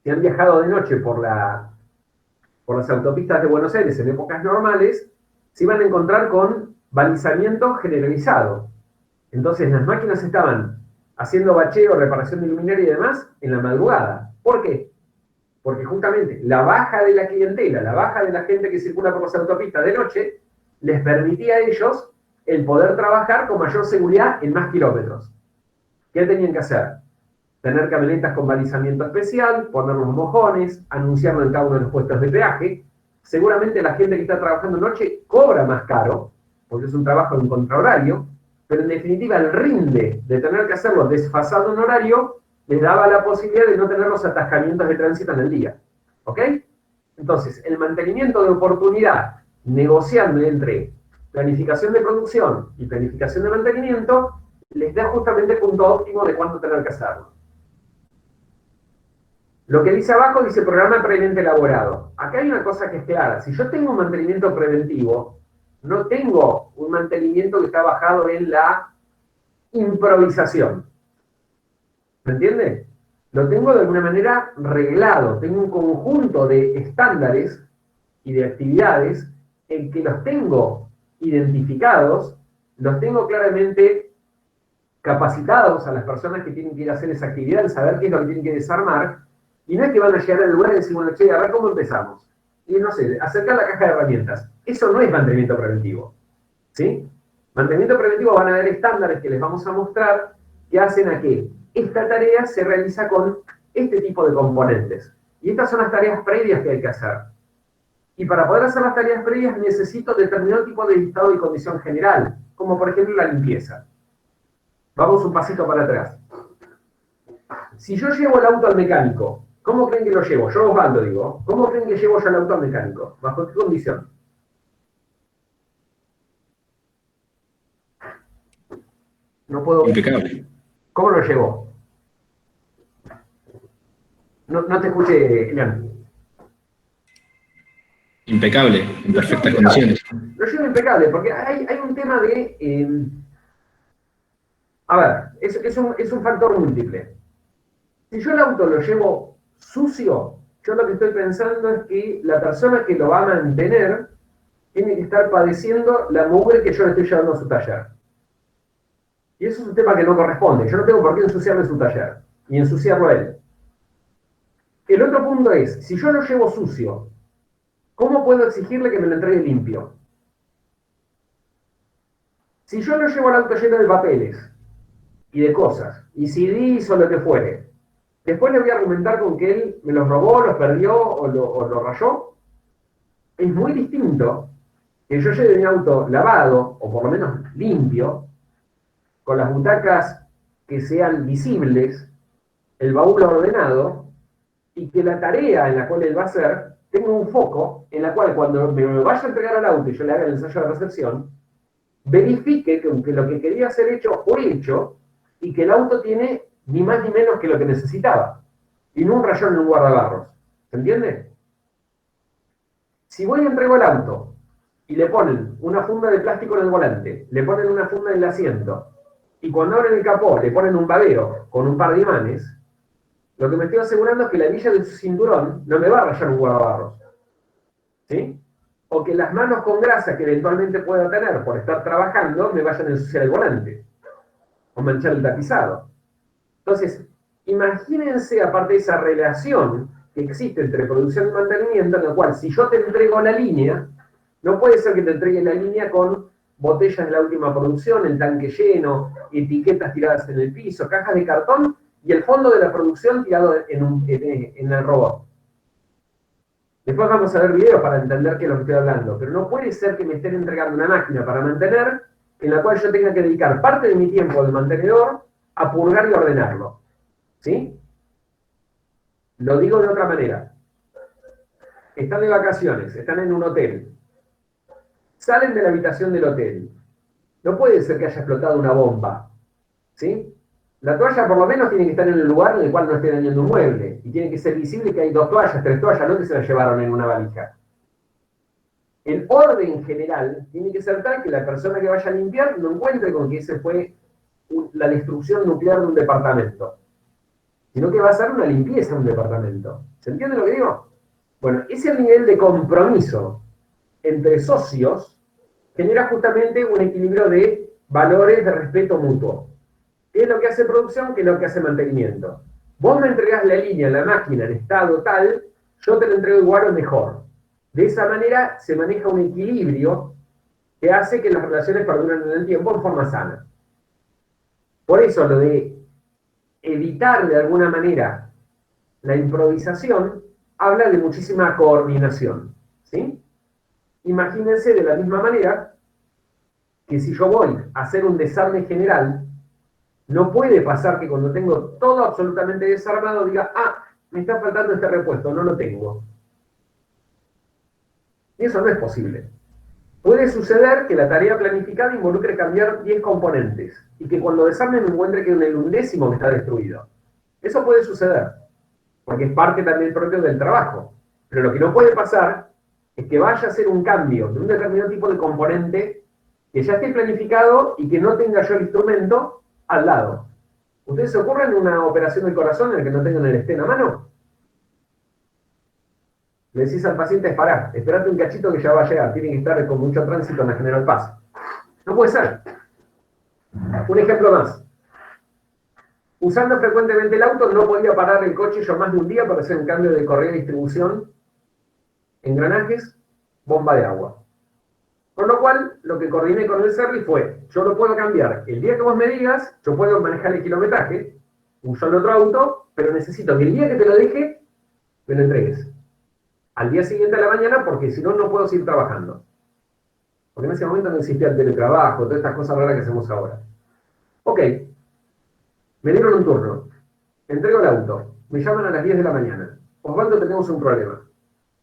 si han viajado de noche por las autopistas de Buenos Aires en épocas normales, se iban a encontrar con balizamiento generalizado. Entonces las máquinas estaban haciendo bacheo, reparación de luminaria y demás en la madrugada. ¿Por qué? Porque justamente la baja de la clientela, la baja de la gente que circula por las autopistas de noche, les permitía a ellos el poder trabajar con mayor seguridad en más kilómetros. ¿Qué tenían que hacer? Tener camionetas con balizamiento especial, poner los mojones, anunciarlo en cada uno de los puestos de peaje. Seguramente la gente que está trabajando noche cobra más caro, porque es un trabajo en contrahorario, pero en definitiva el rinde de tener que hacerlo desfasado en horario les daba la posibilidad de no tener los atascamientos de tránsito en el día. ¿Ok? Entonces, el mantenimiento de oportunidad, negociando entre planificación de producción y planificación de mantenimiento, les da justamente el punto óptimo de cuándo tener que hacerlo. Lo que dice abajo dice programa previamente elaborado. Acá hay una cosa que es clara. Si yo tengo un mantenimiento preventivo, no tengo un mantenimiento que está basado en la improvisación. ¿Me entiende? Lo tengo de alguna manera reglado. Tengo un conjunto de estándares y de actividades en que los tengo identificados, los tengo claramente capacitados a las personas que tienen que ir a hacer esa actividad, saber qué es lo que tienen que desarmar. Y no es que van a llegar al lugar y decir, bueno, che, a ver cómo empezamos. Y no sé, acercar la caja de herramientas. Eso no es mantenimiento preventivo. ¿Sí? Mantenimiento preventivo van a haber estándares que les vamos a mostrar que hacen a que esta tarea se realiza con este tipo de componentes. Y estas son las tareas previas que hay que hacer. Y para poder hacer las tareas previas necesito determinado tipo de estado y condición general, como por ejemplo la limpieza. Vamos un pasito para atrás. Si yo llevo el auto al mecánico, ¿cómo creen que lo llevo? Yo Osvaldo digo, ¿cómo creen que llevo yo el auto al mecánico? ¿Bajo qué condición? No puedo... Impecable. ¿Cómo lo llevo? No te escuché, Elian. Impecable, en perfectas condiciones. Lo llevo impecable, porque hay un tema de... a ver, es un factor múltiple. Si yo el auto lo llevo sucio, yo lo que estoy pensando es que la persona que lo va a mantener tiene que estar padeciendo la mugre que yo le estoy llevando a su taller. Y eso es un tema que no corresponde. Yo no tengo por qué ensuciarle su taller, ni ensuciarlo a él. El otro punto es, si yo lo llevo sucio, ¿cómo puedo exigirle que me lo entregue limpio? Si yo lo llevo al auto lleno de papeles, y de cosas, y CDs o lo que fuere. Después le voy a argumentar con que él me los robó, los perdió o lo rayó. Es muy distinto que yo lleve mi auto lavado, o por lo menos limpio, con las butacas que sean visibles, el baúl ordenado, y que la tarea en la cual él va a hacer tenga un foco en la cual cuando me vaya a entregar al auto y yo le haga el ensayo de recepción, verifique que lo que quería hacer hecho fue hecho y que el auto tiene ni más ni menos que lo que necesitaba, y no un rayón en un guardabarros. ¿Se entiende? Si voy y entrego el auto y le ponen una funda de plástico en el volante, le ponen una funda en el asiento, y cuando abren el capó le ponen un babero con un par de imanes, lo que me estoy asegurando es que la hebilla de su cinturón no me va a rayar un guardabarros. ¿Sí? O que las manos con grasa que eventualmente pueda tener por estar trabajando me vayan a ensuciar el volante o manchar el tapizado. Entonces, imagínense, aparte de esa relación que existe entre producción y mantenimiento, en la cual si yo te entrego la línea, no puede ser que te entregue la línea con botellas de la última producción, el tanque lleno, etiquetas tiradas en el piso, cajas de cartón y el fondo de la producción tirado en el robot. Después vamos a ver videos para entender qué es lo que estoy hablando, pero no puede ser que me estén entregando una máquina para mantener, en la cual yo tenga que dedicar parte de mi tiempo del mantenedor a purgar y ordenarlo. ¿Sí? Lo digo de otra manera. Están de vacaciones, están en un hotel. Salen de la habitación del hotel. No puede ser que haya explotado una bomba. ¿Sí? La toalla por lo menos tiene que estar en el lugar en el cual no esté dañando un mueble. Y tiene que ser visible que hay 2 toallas, 3 toallas, no que se las llevaron en una valija. El orden general tiene que ser tal que la persona que vaya a limpiar no encuentre con que ese fue la destrucción nuclear de un departamento, sino que va a ser una limpieza de un departamento. ¿Se entiende lo que digo? Bueno, ese nivel de compromiso entre socios genera justamente un equilibrio de valores de respeto mutuo. ¿Qué es lo que hace producción? ¿Qué es lo que hace mantenimiento? Vos me entregás la línea, la máquina en estado tal, yo te lo entrego igual o mejor. De esa manera se maneja un equilibrio que hace que las relaciones perduren en el tiempo en forma sana. Por eso lo de evitar de alguna manera la improvisación habla de muchísima coordinación. ¿Sí? Imagínense de la misma manera que si yo voy a hacer un desarme general, no puede pasar que cuando tengo todo absolutamente desarmado diga, ah, me está faltando este repuesto, no lo tengo. Y eso no es posible. Puede suceder que la tarea planificada involucre cambiar 10 componentes y que cuando desarme me encuentre que en el 1/10 está destruido. Eso puede suceder, porque es parte también propio del trabajo. Pero lo que no puede pasar es que vaya a ser un cambio de un determinado tipo de componente que ya esté planificado y que no tenga yo el instrumento al lado. ¿Ustedes se ocurren una operación del corazón en la que no tengan el estén a mano? Le decís al paciente, pará, esperate un cachito que ya va a llegar, tiene que estar con mucho tránsito en la General Paz. No puede ser. Un ejemplo más. Usando frecuentemente el auto, no podía parar el coche yo más de un día para hacer un cambio de correa de distribución, engranajes, bomba de agua. Con lo cual, lo que coordiné con el service fue, yo lo puedo cambiar el día que vos me digas, yo puedo manejar el kilometraje, usando otro auto, pero necesito que el día que te lo deje, me lo entregues. Al día siguiente a la mañana, porque si no, no puedo seguir trabajando. Porque en ese momento no existía el teletrabajo, todas estas cosas raras que hacemos ahora. Ok, me dieron un turno, entrego el auto, me llaman a las 10 de la mañana. Osvaldo, tenemos un problema.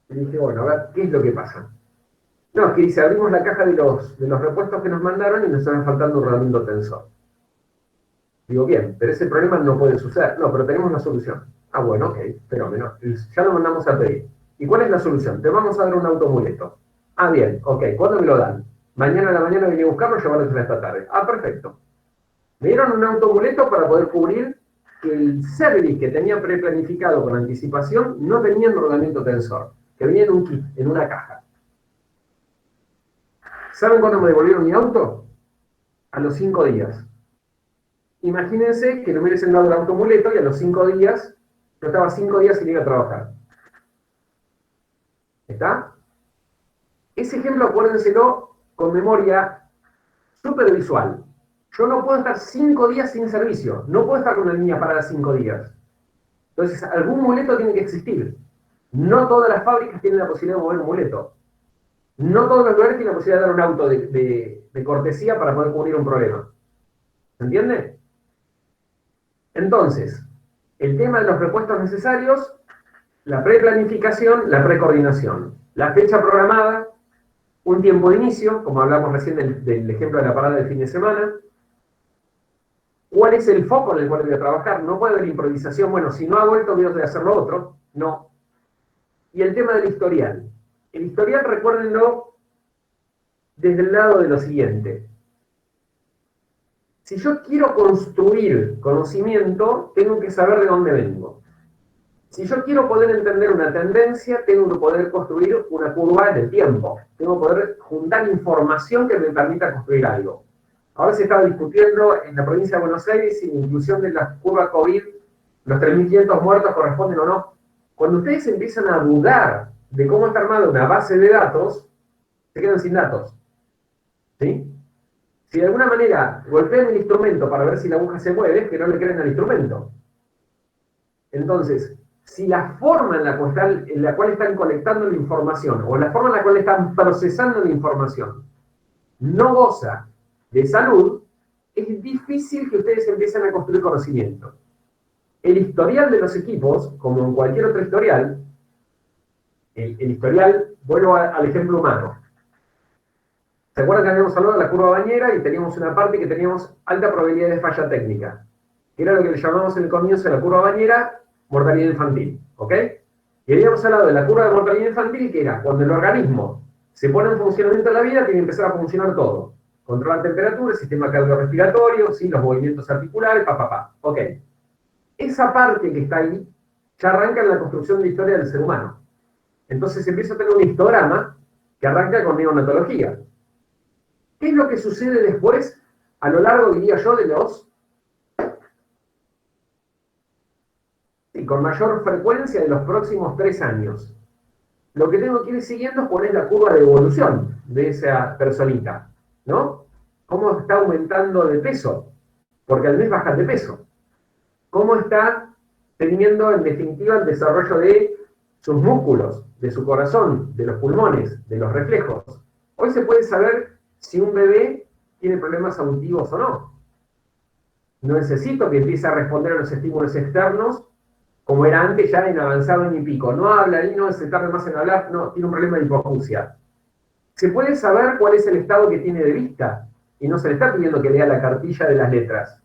Y dije, bueno, a ver, ¿qué es lo que pasa? No, es que dice, abrimos la caja de los repuestos que nos mandaron y nos están faltando un rodamiento tensor. Digo, bien, pero ese problema no puede suceder. No, pero tenemos la solución. Ah, bueno, ok, fenómeno. Ya lo mandamos a pedir. ¿Y cuál es la solución? Te vamos a dar un automuleto. Ah, bien, ok, ¿cuándo me lo dan? Mañana a la mañana venía a buscarlo y llevarlo hasta esta tarde. Ah, perfecto. Me dieron un automuleto para poder cubrir que el service que tenía preplanificado con anticipación no tenía rodamiento tensor, que venía en un kit, en una caja. ¿Saben cuándo me devolvieron mi auto? A los 5 días. Imagínense que no me hubiesen dado el automuleto y a los 5 días, yo estaba 5 días sin ir a trabajar. ¿Está? Ese ejemplo, acuérdenselo con memoria súper visual. Yo no puedo estar 5 días sin servicio, no puedo estar con una línea parada 5 días. Entonces, algún muleto tiene que existir. No todas las fábricas tienen la posibilidad de mover un muleto. No todos los lugares tienen la posibilidad de dar un auto de cortesía para poder cubrir un problema. ¿Se entiende? Entonces, el tema de los repuestos necesarios, la preplanificación, la precoordinación. La fecha programada, un tiempo de inicio, como hablamos recién del ejemplo de la parada del fin de semana. ¿Cuál es el foco en el cual voy a trabajar? No puede haber improvisación. Bueno, si no hago esto, voy a hacer lo otro. No. Y el tema del historial. El historial, recuérdenlo desde el lado de lo siguiente. Si yo quiero construir conocimiento, tengo que saber de dónde vengo. Si yo quiero poder entender una tendencia, tengo que poder construir una curva del tiempo. Tengo que poder juntar información que me permita construir algo. Ahora se estaba discutiendo en la provincia de Buenos Aires si la inclusión de la curva COVID, los 3.500 muertos corresponden o no. Cuando ustedes empiezan a dudar de cómo está armada una base de datos, se quedan sin datos. ¿Sí? Si de alguna manera golpean el instrumento para ver si la aguja se mueve, es que no le creen al instrumento. Entonces, si la forma en la cual están colectando la información, o la forma en la cual están procesando la información, no goza de salud, es difícil que ustedes empiecen a construir conocimiento. El historial de los equipos, como en cualquier otro historial, el historial, vuelvo al ejemplo humano. ¿Se acuerdan que habíamos hablado de la curva bañera y teníamos una parte que teníamos alta probabilidad de falla técnica? Que era lo que le llamamos en el comienzo de la curva bañera, mortalidad infantil, ¿ok? Y habíamos hablado de la curva de mortalidad infantil, que era cuando el organismo se pone en funcionamiento de la vida, tiene que empezar a funcionar todo. Controla la temperatura, el sistema cardiorrespiratorio, ¿sí? Los movimientos articulares, ok. Esa parte que está ahí, ya arranca en la construcción de la historia del ser humano. Entonces empieza a tener un histograma que arranca con neonatología. ¿Qué es lo que sucede después, a lo largo, diría yo, de los... Sí, con mayor frecuencia de los próximos 3 años? Lo que tengo que ir siguiendo es poner la curva de evolución de esa personita, ¿no? ¿Cómo está aumentando de peso? Porque al mes bajan de peso. ¿Cómo está teniendo, en definitiva, el desarrollo de sus músculos, de su corazón, de los pulmones, de los reflejos? Hoy se puede saber si un bebé tiene problemas auditivos o no. No necesito que empiece a responder a los estímulos externos como era antes, ya en avanzado año y pico. No habla y no se tarda más en hablar, no, tiene un problema de hipoacusia. Se puede saber cuál es el estado que tiene de vista y no se le está pidiendo que lea la cartilla de las letras.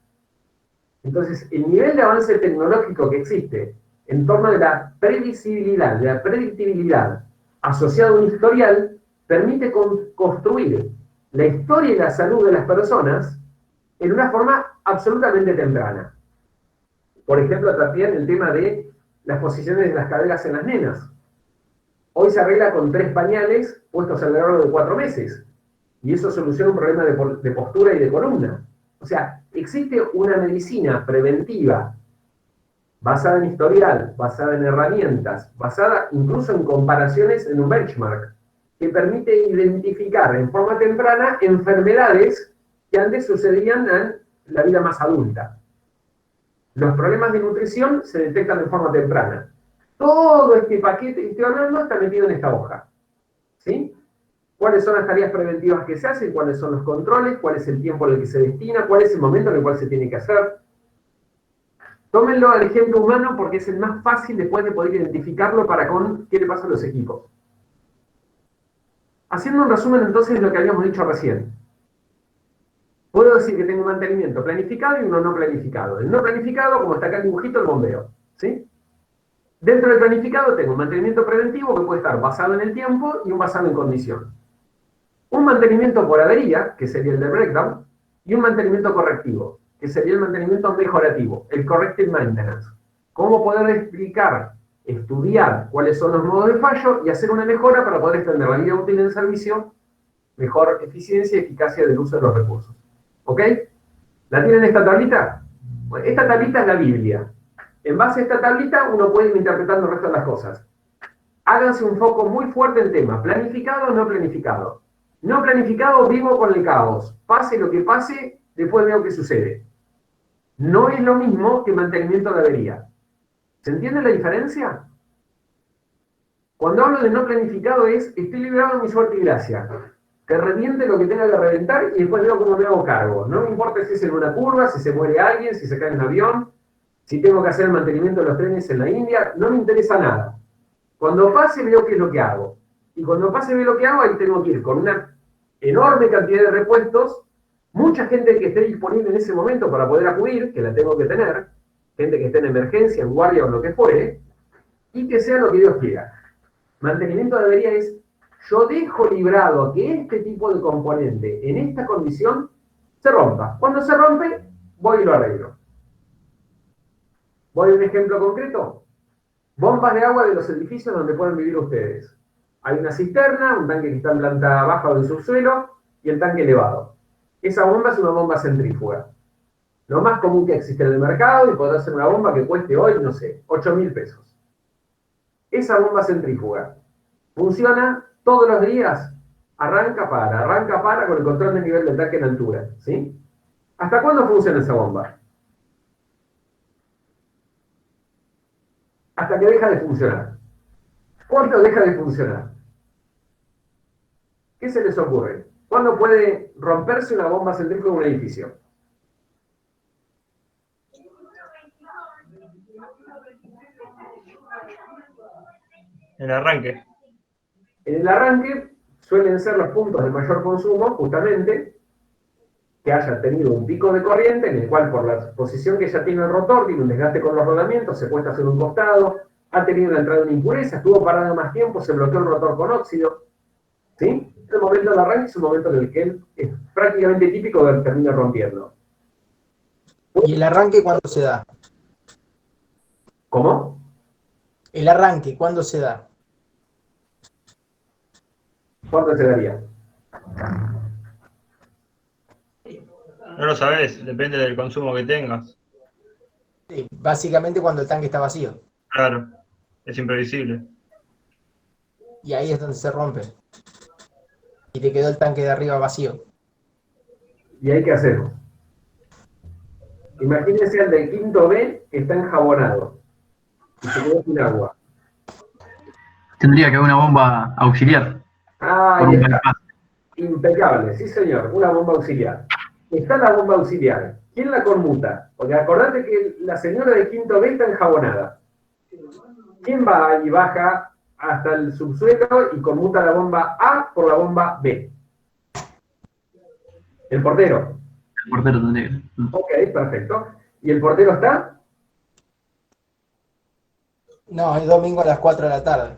Entonces, el nivel de avance tecnológico que existe en torno de la previsibilidad, de la predictibilidad asociada a un historial, permite construir la historia y la salud de las personas en una forma absolutamente temprana. Por ejemplo, también el tema de las posiciones de las caderas en las nenas. Hoy se arregla con 3 pañales puestos a lo largo de 4 meses. Y eso soluciona un problema de postura y de columna. O sea, existe una medicina preventiva basada en historial, basada en herramientas, basada incluso en comparaciones en un benchmark, que permite identificar en forma temprana enfermedades que antes sucedían en la vida más adulta. Los problemas de nutrición se detectan de forma temprana. Todo este paquete que estoy hablando está metido en esta hoja. ¿Sí? ¿Cuáles son las tareas preventivas que se hacen? ¿Cuáles son los controles? ¿Cuál es el tiempo en el que se destina? ¿Cuál es el momento en el cual se tiene que hacer? Tómenlo al ejemplo humano porque es el más fácil después de poder identificarlo para con qué le pasa a los equipos. Haciendo un resumen entonces de lo que habíamos dicho recién. Puedo decir que tengo un mantenimiento planificado y uno no planificado. El no planificado, como está acá el dibujito, el bombeo. ¿Sí? Dentro del planificado tengo un mantenimiento preventivo que puede estar basado en el tiempo y un basado en condición. Un mantenimiento por avería, que sería el de breakdown, y un mantenimiento correctivo, que sería el mantenimiento mejorativo, el corrective maintenance. ¿Cómo poder explicar, estudiar cuáles son los modos de fallo y hacer una mejora para poder extender la vida útil del servicio, mejor eficiencia y eficacia del uso de los recursos? ¿Ok? ¿La tienen esta tablita? Bueno, esta tablita es la Biblia. En base a esta tablita uno puede ir interpretando el resto de las cosas. Háganse un foco muy fuerte en tema, planificado o no planificado. No planificado, vivo con el caos. Pase lo que pase, después veo qué sucede. No es lo mismo que mantenimiento de avería. ¿Se entiende la diferencia? Cuando hablo de no planificado es, estoy liberado de mi suerte y gracia. Que reviente lo que tenga que reventar y después veo cómo me hago cargo. No me importa si es en una curva, si se muere alguien, si se cae un avión, si tengo que hacer el mantenimiento de los trenes en la India, no me interesa nada. Cuando pase veo qué es lo que hago. Y cuando pase veo lo que hago, ahí tengo que ir con una enorme cantidad de repuestos, mucha gente que esté disponible en ese momento para poder acudir, que la tengo que tener, gente que esté en emergencia, en guardia o lo que fuere, y que sea lo que Dios quiera. Mantenimiento de avería es, yo dejo librado que este tipo de componente en esta condición se rompa. Cuando se rompe, voy y lo arreglo. Voy a un ejemplo concreto. Bombas de agua de los edificios donde pueden vivir ustedes. Hay una cisterna, un tanque que está en planta baja o en subsuelo, y el tanque elevado. Esa bomba es una bomba centrífuga. Lo más común que existe en el mercado, y podrá ser una bomba que cueste hoy, no sé, 8.000 pesos. Esa bomba centrífuga funciona todos los días, arranca para, con el control del nivel del tanque en altura, ¿sí? ¿Hasta cuándo funciona esa bomba? Hasta que deja de funcionar. ¿Cuándo deja de funcionar? ¿Qué se les ocurre? ¿Cuándo puede romperse una bomba centrífuga en un edificio? En el arranque. En el arranque suelen ser los puntos de mayor consumo, justamente, que haya tenido un pico de corriente, en el cual por la posición que ya tiene el rotor, tiene un desgaste con los rodamientos, se puesta hacia un costado, ha tenido la entrada de una impureza, estuvo parado más tiempo, se bloqueó el rotor con óxido. ¿Sí? El momento del arranque es un momento en el que él es prácticamente típico de que termina rompiendo. ¿Y el arranque cuándo se da? ¿Cómo? El arranque, ¿cuándo se da? ¿Cuánto se daría? No lo sabés, depende del consumo que tengas. Sí, básicamente cuando el tanque está vacío. Claro, es imprevisible. Y ahí es donde se rompe. Y te quedó el tanque de arriba vacío. ¿Y ahí qué hacemos? Imagínense al del quinto B que está enjabonado y se quedó sin agua. Tendría que haber una bomba auxiliar. Ah, Por ahí un está. bypass. Impecable, sí señor, una bomba auxiliar. Está la bomba auxiliar. ¿Quién la conmuta? Porque acordate que la señora de quinto B está enjabonada. ¿Quién va y baja hasta el subsuelo y conmuta la bomba A por la bomba B? El portero. El portero tendría que. Ok, perfecto. ¿Y el portero está? No, es domingo a las 4 de la tarde.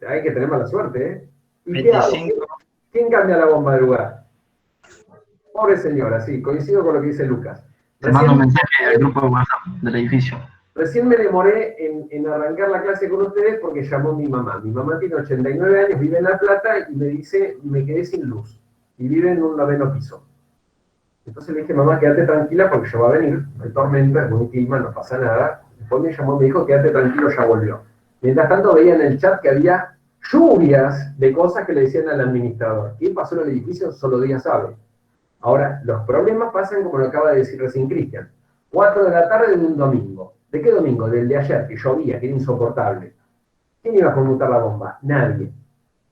Hay que tener mala suerte, ¿eh? ¿Y qué hago? 25. ¿Quién cambia la bomba de lugar? Pobre señora, sí, coincido con lo que dice Lucas. Se manda un mensaje al grupo de WhatsApp del edificio. Recién me demoré en arrancar la clase con ustedes porque llamó mi mamá. Mi mamá tiene 89 años, vive en La Plata y me dice, me quedé sin luz. Y vive en un 9º piso. Entonces le dije, mamá, quédate tranquila porque ya va a venir. No hay tormenta, es buen clima, no pasa nada. Después me llamó y me dijo, quédate tranquilo, ya volvió. Mientras tanto veía en el chat que había lluvias de cosas que le decían al administrador. ¿Qué pasó en el edificio? Solo Dios sabe. Ahora, los problemas pasan como lo acaba de decir recién Cristian. 4 de la tarde de un domingo. ¿De qué domingo? Del de ayer, que llovía, que era insoportable. ¿Quién iba a conmutar la bomba? Nadie.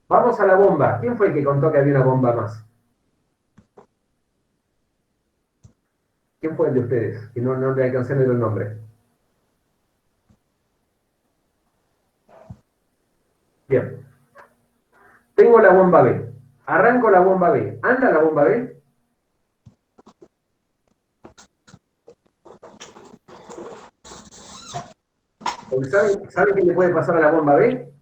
Vamos a la bomba. ¿Quién fue el que contó que había una bomba más? ¿Quién fue el de ustedes? Que no le alcancé a leer el nombre. Bien. Tengo la bomba B. Arranco la bomba B. ¿Anda la bomba B? Porque ¿saben qué le puede pasar a la bomba B?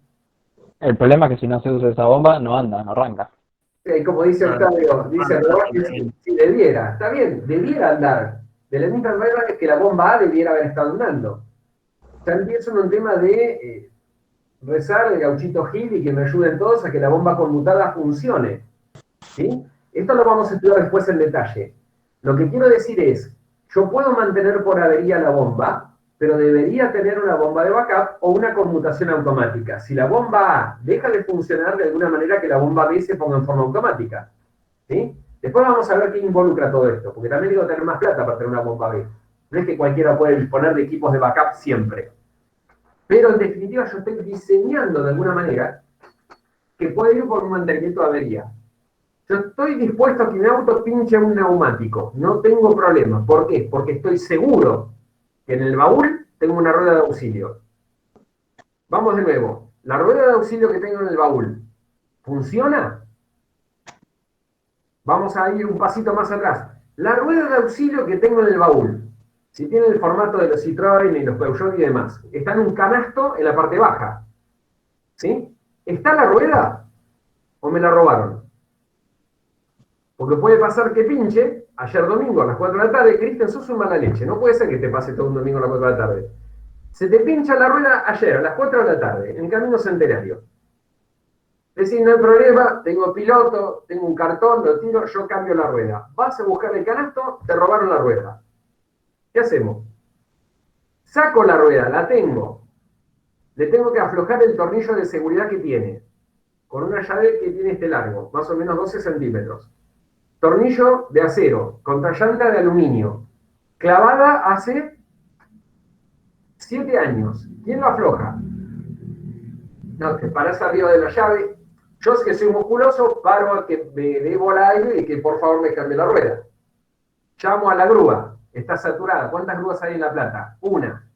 El problema es que si no se usa esa bomba, no anda, no arranca. Como dice Octavio, dice si debiera, está bien, debiera andar. De la misma manera que la bomba A debiera haber estado andando. Ya empiezo en un tema de rezar el gauchito Gil y que me ayuden todos a que la bomba conmutada funcione. ¿Sí? Esto lo vamos a estudiar después en detalle. Lo que quiero decir es, yo puedo mantener por avería la bomba, pero debería tener una bomba de backup o una conmutación automática. Si la bomba A deja de funcionar, de alguna manera que la bomba B se ponga en forma automática. ¿Sí? Después vamos a ver qué involucra todo esto, porque también digo tener más plata para tener una bomba B. No es que cualquiera puede disponer de equipos de backup siempre. Pero en definitiva yo estoy diseñando de alguna manera que puede ir por un mantenimiento de avería. Yo estoy dispuesto a que mi auto pinche un neumático. No tengo problema. ¿Por qué? Porque estoy seguro que en el baúl tengo una rueda de auxilio. Vamos de nuevo. La rueda de auxilio que tengo en el baúl, ¿funciona? Vamos a ir un pasito más atrás. La rueda de auxilio que tengo en el baúl, si tiene el formato de los Citroën y los Peugeot y demás, está en un canasto en la parte baja. ¿Sí? ¿Está la rueda o me la robaron? Porque puede pasar que pinche, ayer domingo a las 4 de la tarde, Cristian, sos un mala leche, no puede ser que te pase todo un domingo a las 4 de la tarde. Se te pincha la rueda ayer a las 4 de la tarde, en Camino Centenario. Decís, no hay problema, tengo piloto, tengo un cartón, lo tiro, yo cambio la rueda. Vas a buscar el canasto, te robaron la rueda. ¿Qué hacemos? Saco la rueda, la tengo. Le tengo que aflojar el tornillo de seguridad que tiene, con una llave que tiene este largo, más o menos 12 centímetros. Tornillo de acero, contra llanta de aluminio, clavada hace 7 años. ¿Quién lo afloja? No, te parás arriba de la llave. Yo, que soy musculoso, paro a que me dé bola aire y que por favor me cambie la rueda. Llamo a la grúa, está saturada. ¿Cuántas grúas hay en La Plata? Una.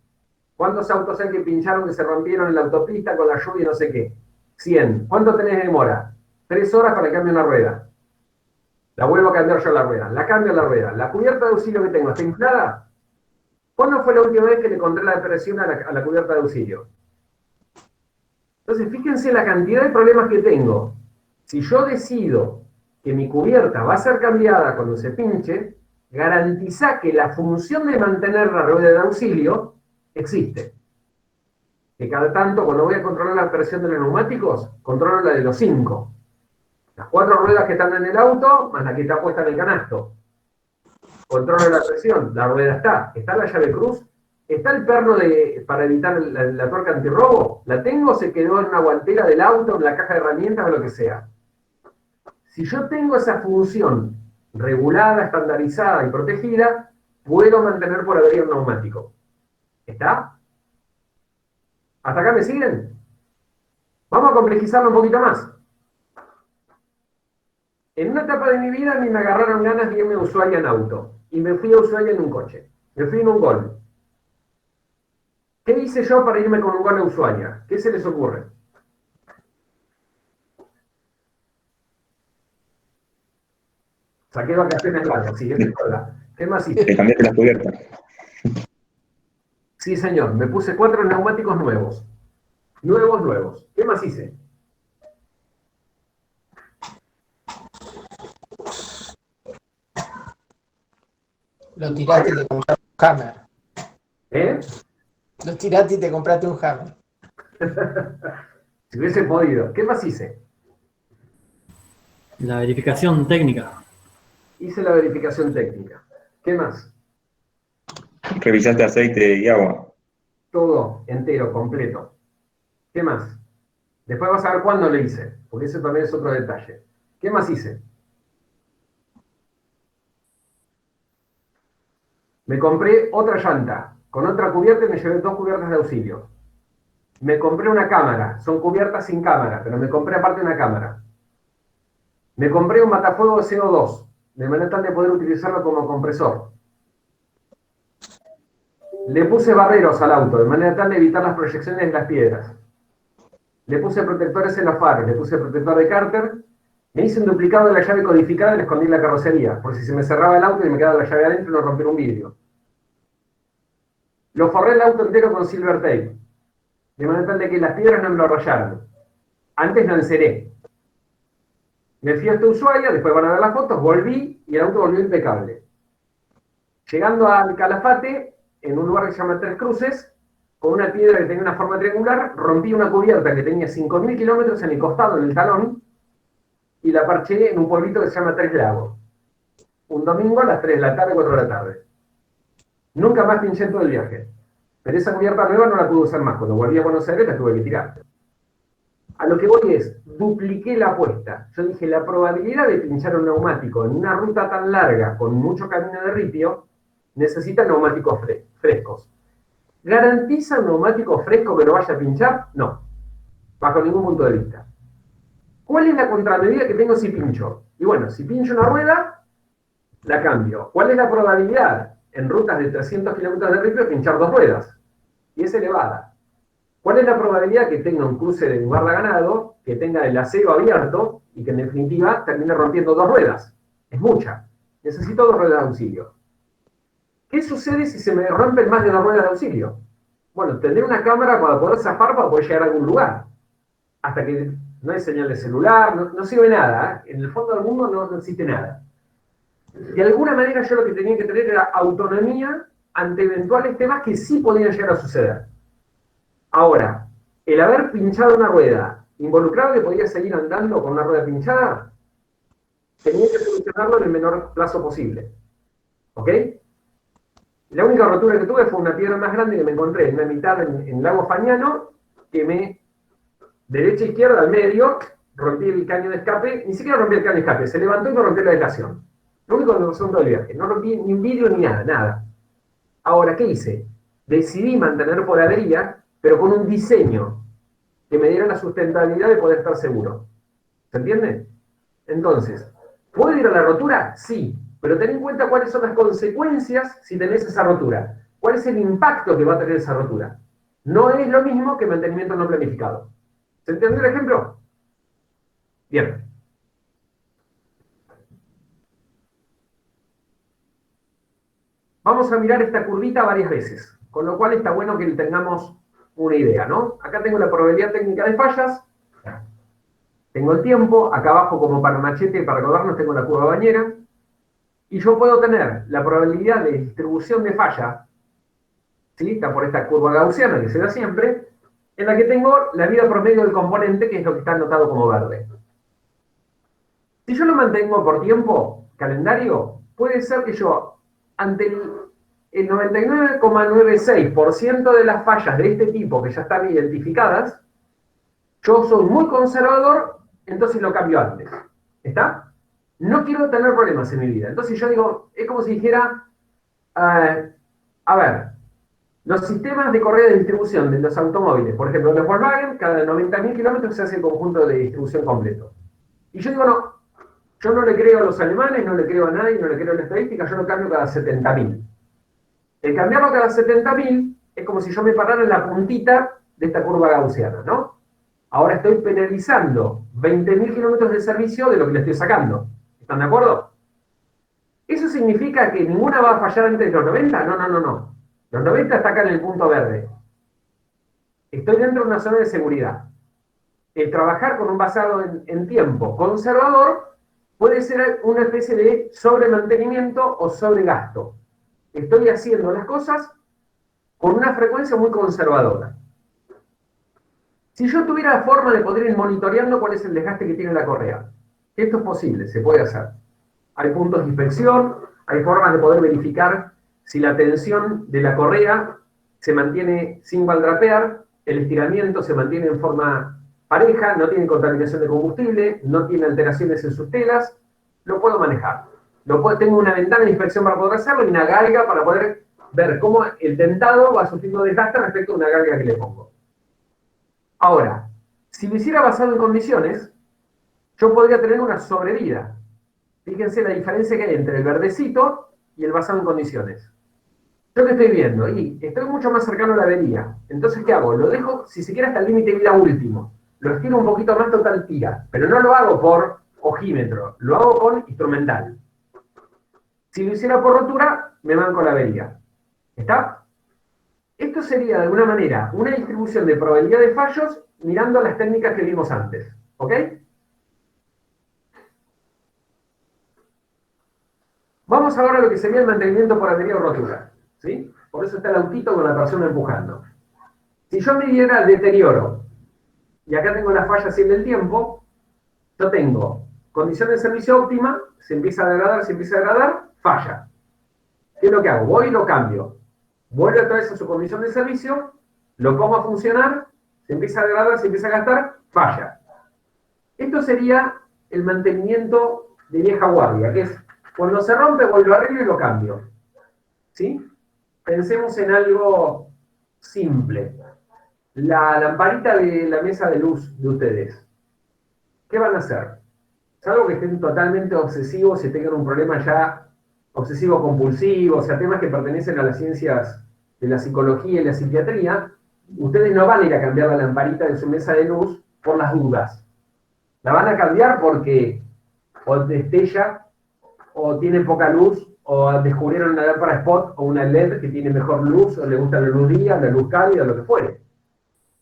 ¿Cuántos autos hay que pincharon, que se rompieron en la autopista con la lluvia y no sé qué? 100. ¿Cuánto tenés de demora? 3 horas para que cambie una rueda. La vuelvo a cambiar yo la rueda. La cambio la rueda. ¿La cubierta de auxilio que tengo está inflada? ¿Cuándo fue la última vez que le encontré la depresión a la cubierta de auxilio? Entonces, fíjense la cantidad de problemas que tengo. Si yo decido que mi cubierta va a ser cambiada cuando se pinche, garantiza que la función de mantener la rueda de auxilio existe. Que cada tanto, cuando voy a controlar la presión de los neumáticos, controlo la de los 5. Las 4 ruedas que están en el auto, más la que está puesta en el canasto. Controlo la presión, la rueda está la llave cruz, está el perno para evitar la tuerca antirrobo, la tengo, se quedó en una guantera del auto, en la caja de herramientas o lo que sea. Si yo tengo esa función regulada, estandarizada y protegida, puedo mantener por avería un neumático. ¿Está? ¿Hasta acá me siguen? Vamos a complejizarlo un poquito más. En una etapa de mi vida a mí me agarraron ganas de irme a Ushuaia en auto. Y me fui a Ushuaia en un coche. Me fui en un Gol. ¿Qué hice yo para irme con un Gol a Ushuaia? ¿Qué se les ocurre? Saqué vacaciones largas, siguiente escuela. ¿Qué más hice? Te cambiaste la cubierta. Sí, señor. Me puse 4 neumáticos nuevos. Nuevos. ¿Qué más hice? Lo tiraste y te compraste un Hammer. ¿Eh? Lo tiraste y te compraste un Hammer. Si hubiese podido. ¿Qué más hice? La verificación técnica. Hice la verificación técnica. ¿Qué más? Revisaste aceite y agua. Todo, entero, completo. ¿Qué más? Después vas a ver cuándo le hice, porque ese también es otro detalle. ¿Qué más hice? Me compré otra llanta, con otra cubierta y me llevé 2 cubiertas de auxilio. Me compré una cámara, son cubiertas sin cámara, pero me compré aparte una cámara. Me compré un matafuego de CO2, de manera tal de poder utilizarlo como compresor. Le puse barreros al auto, de manera tal de evitar las proyecciones de las piedras. Le puse protectores en los faros, le puse protector de cárter, me hice un duplicado de la llave codificada y le escondí en la carrocería, por si se me cerraba el auto y me quedaba la llave adentro y no romper un vidrio. Lo forré el auto entero con silver tape, de manera tal de que las piedras no me lo rayaran. Antes lo enceré. Me fui hasta Ushuaia, después van a ver las fotos, volví y el auto volvió impecable. Llegando al Calafate, en un lugar que se llama Tres Cruces, con una piedra que tenía una forma triangular, rompí una cubierta que tenía 5.000 kilómetros en el costado, en el talón, y la parché en un pueblito que se llama Tres Lagos. Un domingo a las 3 de la tarde, 4 de la tarde. Nunca más pinché en todo el viaje. Pero esa cubierta nueva no la pude usar más. Cuando volví a Buenos Aires la tuve que tirar. A lo que voy es, dupliqué la apuesta. Yo dije, la probabilidad de pinchar un neumático en una ruta tan larga, con mucho camino de ripio, necesita neumáticos frescos. ¿Garantiza un neumático fresco que lo vaya a pinchar? No, bajo ningún punto de vista. ¿Cuál es la contramedida que tengo si pincho? Y bueno, si pincho una rueda, la cambio. ¿Cuál es la probabilidad en rutas de 300 kilómetros de ripio de pinchar 2 ruedas? Y es elevada. ¿Cuál es la probabilidad que tenga un cruce de guarda ganado, que tenga el acero abierto y que en definitiva termine rompiendo 2 ruedas? Es mucha. Necesito 2 ruedas de auxilio. ¿Qué sucede si se me rompen más de 2 ruedas de auxilio? Bueno, tendré una cámara para poder zafar, para poder llegar a algún lugar. Hasta que no hay señal de celular, no sirve nada. En el fondo del mundo no existe nada. De alguna manera yo lo que tenía que tener era autonomía ante eventuales temas que sí podían llegar a suceder. Ahora, el haber pinchado una rueda, involucrado que podía seguir andando con una rueda pinchada, tenía que solucionarlo en el menor plazo posible. ¿Ok? La única rotura que tuve fue una piedra más grande que me encontré en una mitad en el lago Fagnano, que me, derecha e izquierda, al medio, rompí el caño de escape, ni siquiera rompí el caño de escape, se levantó y me rompió la aislación. Lo único que me pasó en todo el viaje, no rompí ni un vidrio ni nada, nada. Ahora, ¿qué hice? Decidí mantener por avería, pero con un diseño que me diera la sustentabilidad de poder estar seguro. ¿Se entiende? Entonces, ¿puedo ir a la rotura? Sí, pero ten en cuenta cuáles son las consecuencias si tenés esa rotura. ¿Cuál es el impacto que va a tener esa rotura? No es lo mismo que mantenimiento no planificado. ¿Se entendió el ejemplo? Bien. Vamos a mirar esta curvita varias veces, con lo cual está bueno que tengamos una idea, ¿no? Acá tengo la probabilidad técnica de fallas, tengo el tiempo, acá abajo como para machete, para acordarnos, tengo la curva bañera, y yo puedo tener la probabilidad de distribución de falla, ¿sí? Está por esta curva gaussiana que se da siempre, en la que tengo la vida promedio del componente, que es lo que está anotado como verde. Si yo lo mantengo por tiempo, calendario, puede ser que yo, ante el 99,96% de las fallas de este tipo que ya están identificadas, yo soy muy conservador, entonces lo cambio antes. ¿Está? No quiero tener problemas en mi vida. Entonces yo digo, es como si dijera, a ver, los sistemas de correa de distribución de los automóviles, por ejemplo, los Volkswagen, cada 90.000 kilómetros se hace el conjunto de distribución completo. Y yo digo, no, yo no le creo a los alemanes, no le creo a nadie, no le creo a la estadística, yo lo cambio cada 70.000. El cambiarlo cada 70.000 es como si yo me parara en la puntita de esta curva gaussiana, ¿no? Ahora estoy penalizando 20.000 kilómetros de servicio de lo que le estoy sacando. ¿Están de acuerdo? ¿Eso significa que ninguna va a fallar antes de los 90? No. Los 90 está acá en el punto verde. Estoy dentro de una zona de seguridad. El trabajar con un basado en tiempo conservador puede ser una especie de sobremantenimiento o sobregasto. Estoy haciendo las cosas con una frecuencia muy conservadora. Si yo tuviera la forma de poder ir monitoreando cuál es el desgaste que tiene la correa, esto es posible, se puede hacer. Hay puntos de inspección, hay formas de poder verificar si la tensión de la correa se mantiene sin valdrapear, el estiramiento se mantiene en forma pareja, no tiene contaminación de combustible, no tiene alteraciones en sus telas, lo puedo manejar. Tengo una ventana de inspección para poder hacerlo y una galga para poder ver cómo el dentado va sufriendo desgaste respecto a una galga que le pongo. Ahora, si lo hiciera basado en condiciones, yo podría tener una sobrevida. Fíjense la diferencia que hay entre el verdecito y el basado en condiciones. ¿Yo qué estoy viendo? Y estoy mucho más cercano a la avería. Entonces, ¿qué hago? Lo dejo, si se quiere, hasta el límite de vida último. Lo estiro un poquito más, total tira. Pero no lo hago por ojímetro, lo hago con instrumental. Si lo hiciera por rotura, me banco la avería. ¿Está? Esto sería, de alguna manera, una distribución de probabilidad de fallos mirando las técnicas que vimos antes. ¿Ok? Vamos ahora a lo que sería el mantenimiento por avería o rotura. ¿Sí? Por eso está el autito con la persona empujando. Si yo midiera el deterioro, y acá tengo la falla así del tiempo, yo tengo condición de servicio óptima, se empieza a degradar, falla. ¿Qué es lo que hago? Voy y lo cambio. Vuelve otra vez a su condición de servicio, lo pongo a funcionar, se empieza a degradar, se empieza a gastar, falla. Esto sería el mantenimiento de vieja guardia, que es cuando se rompe, vuelvo a arreglo y lo cambio. ¿Sí? Pensemos en algo simple. La lamparita de la mesa de luz de ustedes. ¿Qué van a hacer? Salvo que estén totalmente obsesivos y tengan un problema ya obsesivo-compulsivo, o sea, temas que pertenecen a las ciencias de la psicología y la psiquiatría, ustedes no van a ir a cambiar la lamparita de su mesa de luz por las dudas. La van a cambiar porque o destella, o tiene poca luz, o descubrieron una lámpara spot o una LED que tiene mejor luz, o le gusta la luz día, la luz cálida, lo que fuere.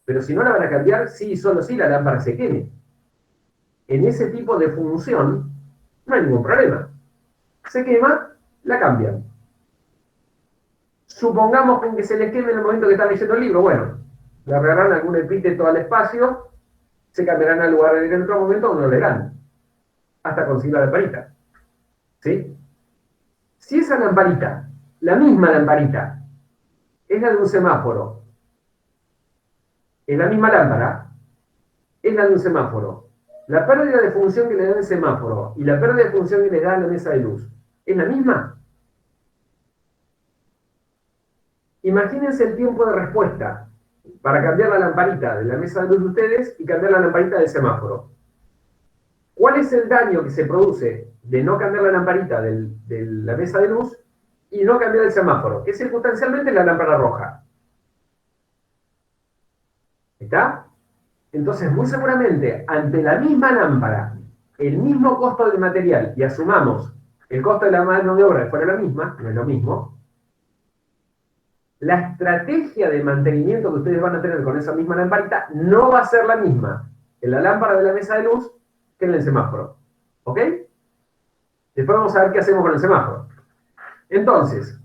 Pero si no la van a cambiar, sí, solo si la lámpara se queme. En ese tipo de función no hay ningún problema. Se quema, la cambian. Supongamos que se les queme en el momento que están leyendo el libro. Bueno, le agarrarán algún epíteto al espacio, se cambiarán al lugar en otro momento o no leerán. Hasta conseguir la lamparita. ¿Sí? Si esa lamparita, la misma lamparita, es la de un semáforo, es la misma lámpara, es la de un semáforo, la pérdida de función que le da el semáforo y la pérdida de función que le da la mesa de luz, ¿es la misma? Imagínense el tiempo de respuesta para cambiar la lamparita de la mesa de luz de ustedes y cambiar la lamparita del semáforo. ¿Cuál es el daño que se produce de no cambiar la lamparita de la mesa de luz y no cambiar el semáforo? Que es circunstancialmente la lámpara roja. ¿Está? Entonces, muy seguramente, ante la misma lámpara, el mismo costo del material, y asumamos el costo de la mano de obra fuera la misma, no es lo mismo, la estrategia de mantenimiento que ustedes van a tener con esa misma lamparita no va a ser la misma en la lámpara de la mesa de luz que en el semáforo. ¿Ok? Después vamos a ver qué hacemos con el semáforo. Entonces,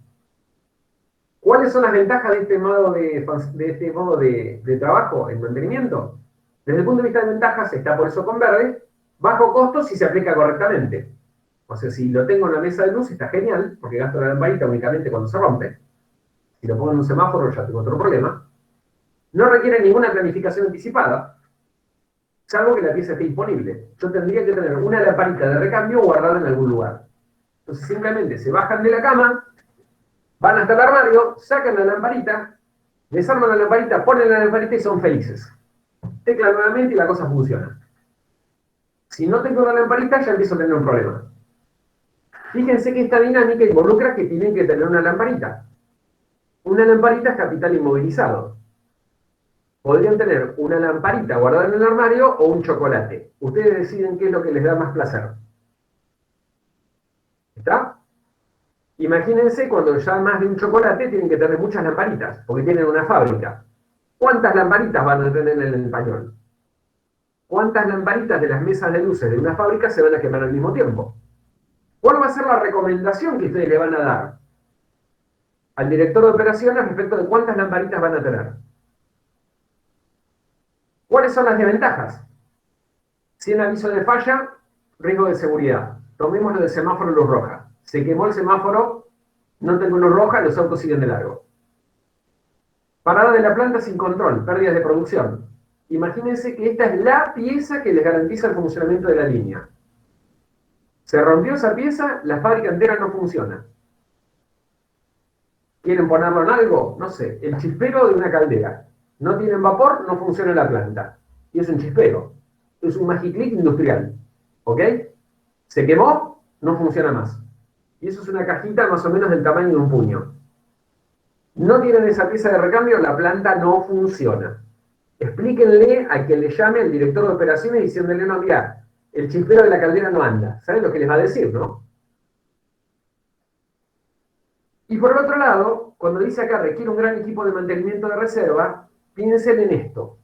¿cuáles son las ventajas de este modo de trabajo en mantenimiento? Desde el punto de vista de ventajas, está por eso con verde, bajo costo si se aplica correctamente. O sea, si lo tengo en la mesa de luz está genial, porque gasto la lamparita únicamente cuando se rompe. Si lo pongo en un semáforo ya tengo otro problema. No requiere ninguna planificación anticipada, salvo que la pieza esté disponible. Yo tendría que tener una lamparita de recambio guardada en algún lugar. Entonces simplemente se bajan de la cama, van hasta el armario, sacan la lamparita, desarman la lamparita, ponen la lamparita y son felices. Tecla nuevamente y la cosa funciona. Si no tengo la lamparita ya empiezo a tener un problema. Fíjense que esta dinámica involucra que tienen que tener una lamparita. Una lamparita es capital inmovilizado. Podrían tener una lamparita guardada en el armario o un chocolate. Ustedes deciden qué es lo que les da más placer. ¿Está? Imagínense cuando ya más de un chocolate tienen que tener muchas lamparitas, porque tienen una fábrica. ¿Cuántas lamparitas van a tener en el español? ¿Cuántas lamparitas de las mesas de luces de una fábrica se van a quemar al mismo tiempo? ¿Cuál va a ser la recomendación que ustedes le van a dar al director de operaciones respecto de cuántas lamparitas van a tener? ¿Cuáles son las desventajas? Si en aviso de falla, riesgo de seguridad. Tomémoslo de semáforo luz roja. Se quemó el semáforo, no tengo luz roja, los autos siguen de largo. Parada de la planta sin control, pérdidas de producción. Imagínense que esta es la pieza que les garantiza el funcionamiento de la línea. Se rompió esa pieza, la fábrica entera no funciona. ¿Quieren ponerlo en algo? No sé, el chispero de una caldera. No tienen vapor, no funciona la planta. Y es un chispero. Es un magiclick industrial. ¿Ok? Se quemó, no funciona más. Y eso es una cajita más o menos del tamaño de un puño. No tienen esa pieza de recambio, la planta no funciona. Explíquenle a quien le llame al director de operaciones diciéndole, no, mira, el chispero de la caldera no anda. ¿Saben lo que les va a decir, no? Y por el otro lado, cuando dice acá requiere un gran equipo de mantenimiento de reserva, piensen en esto.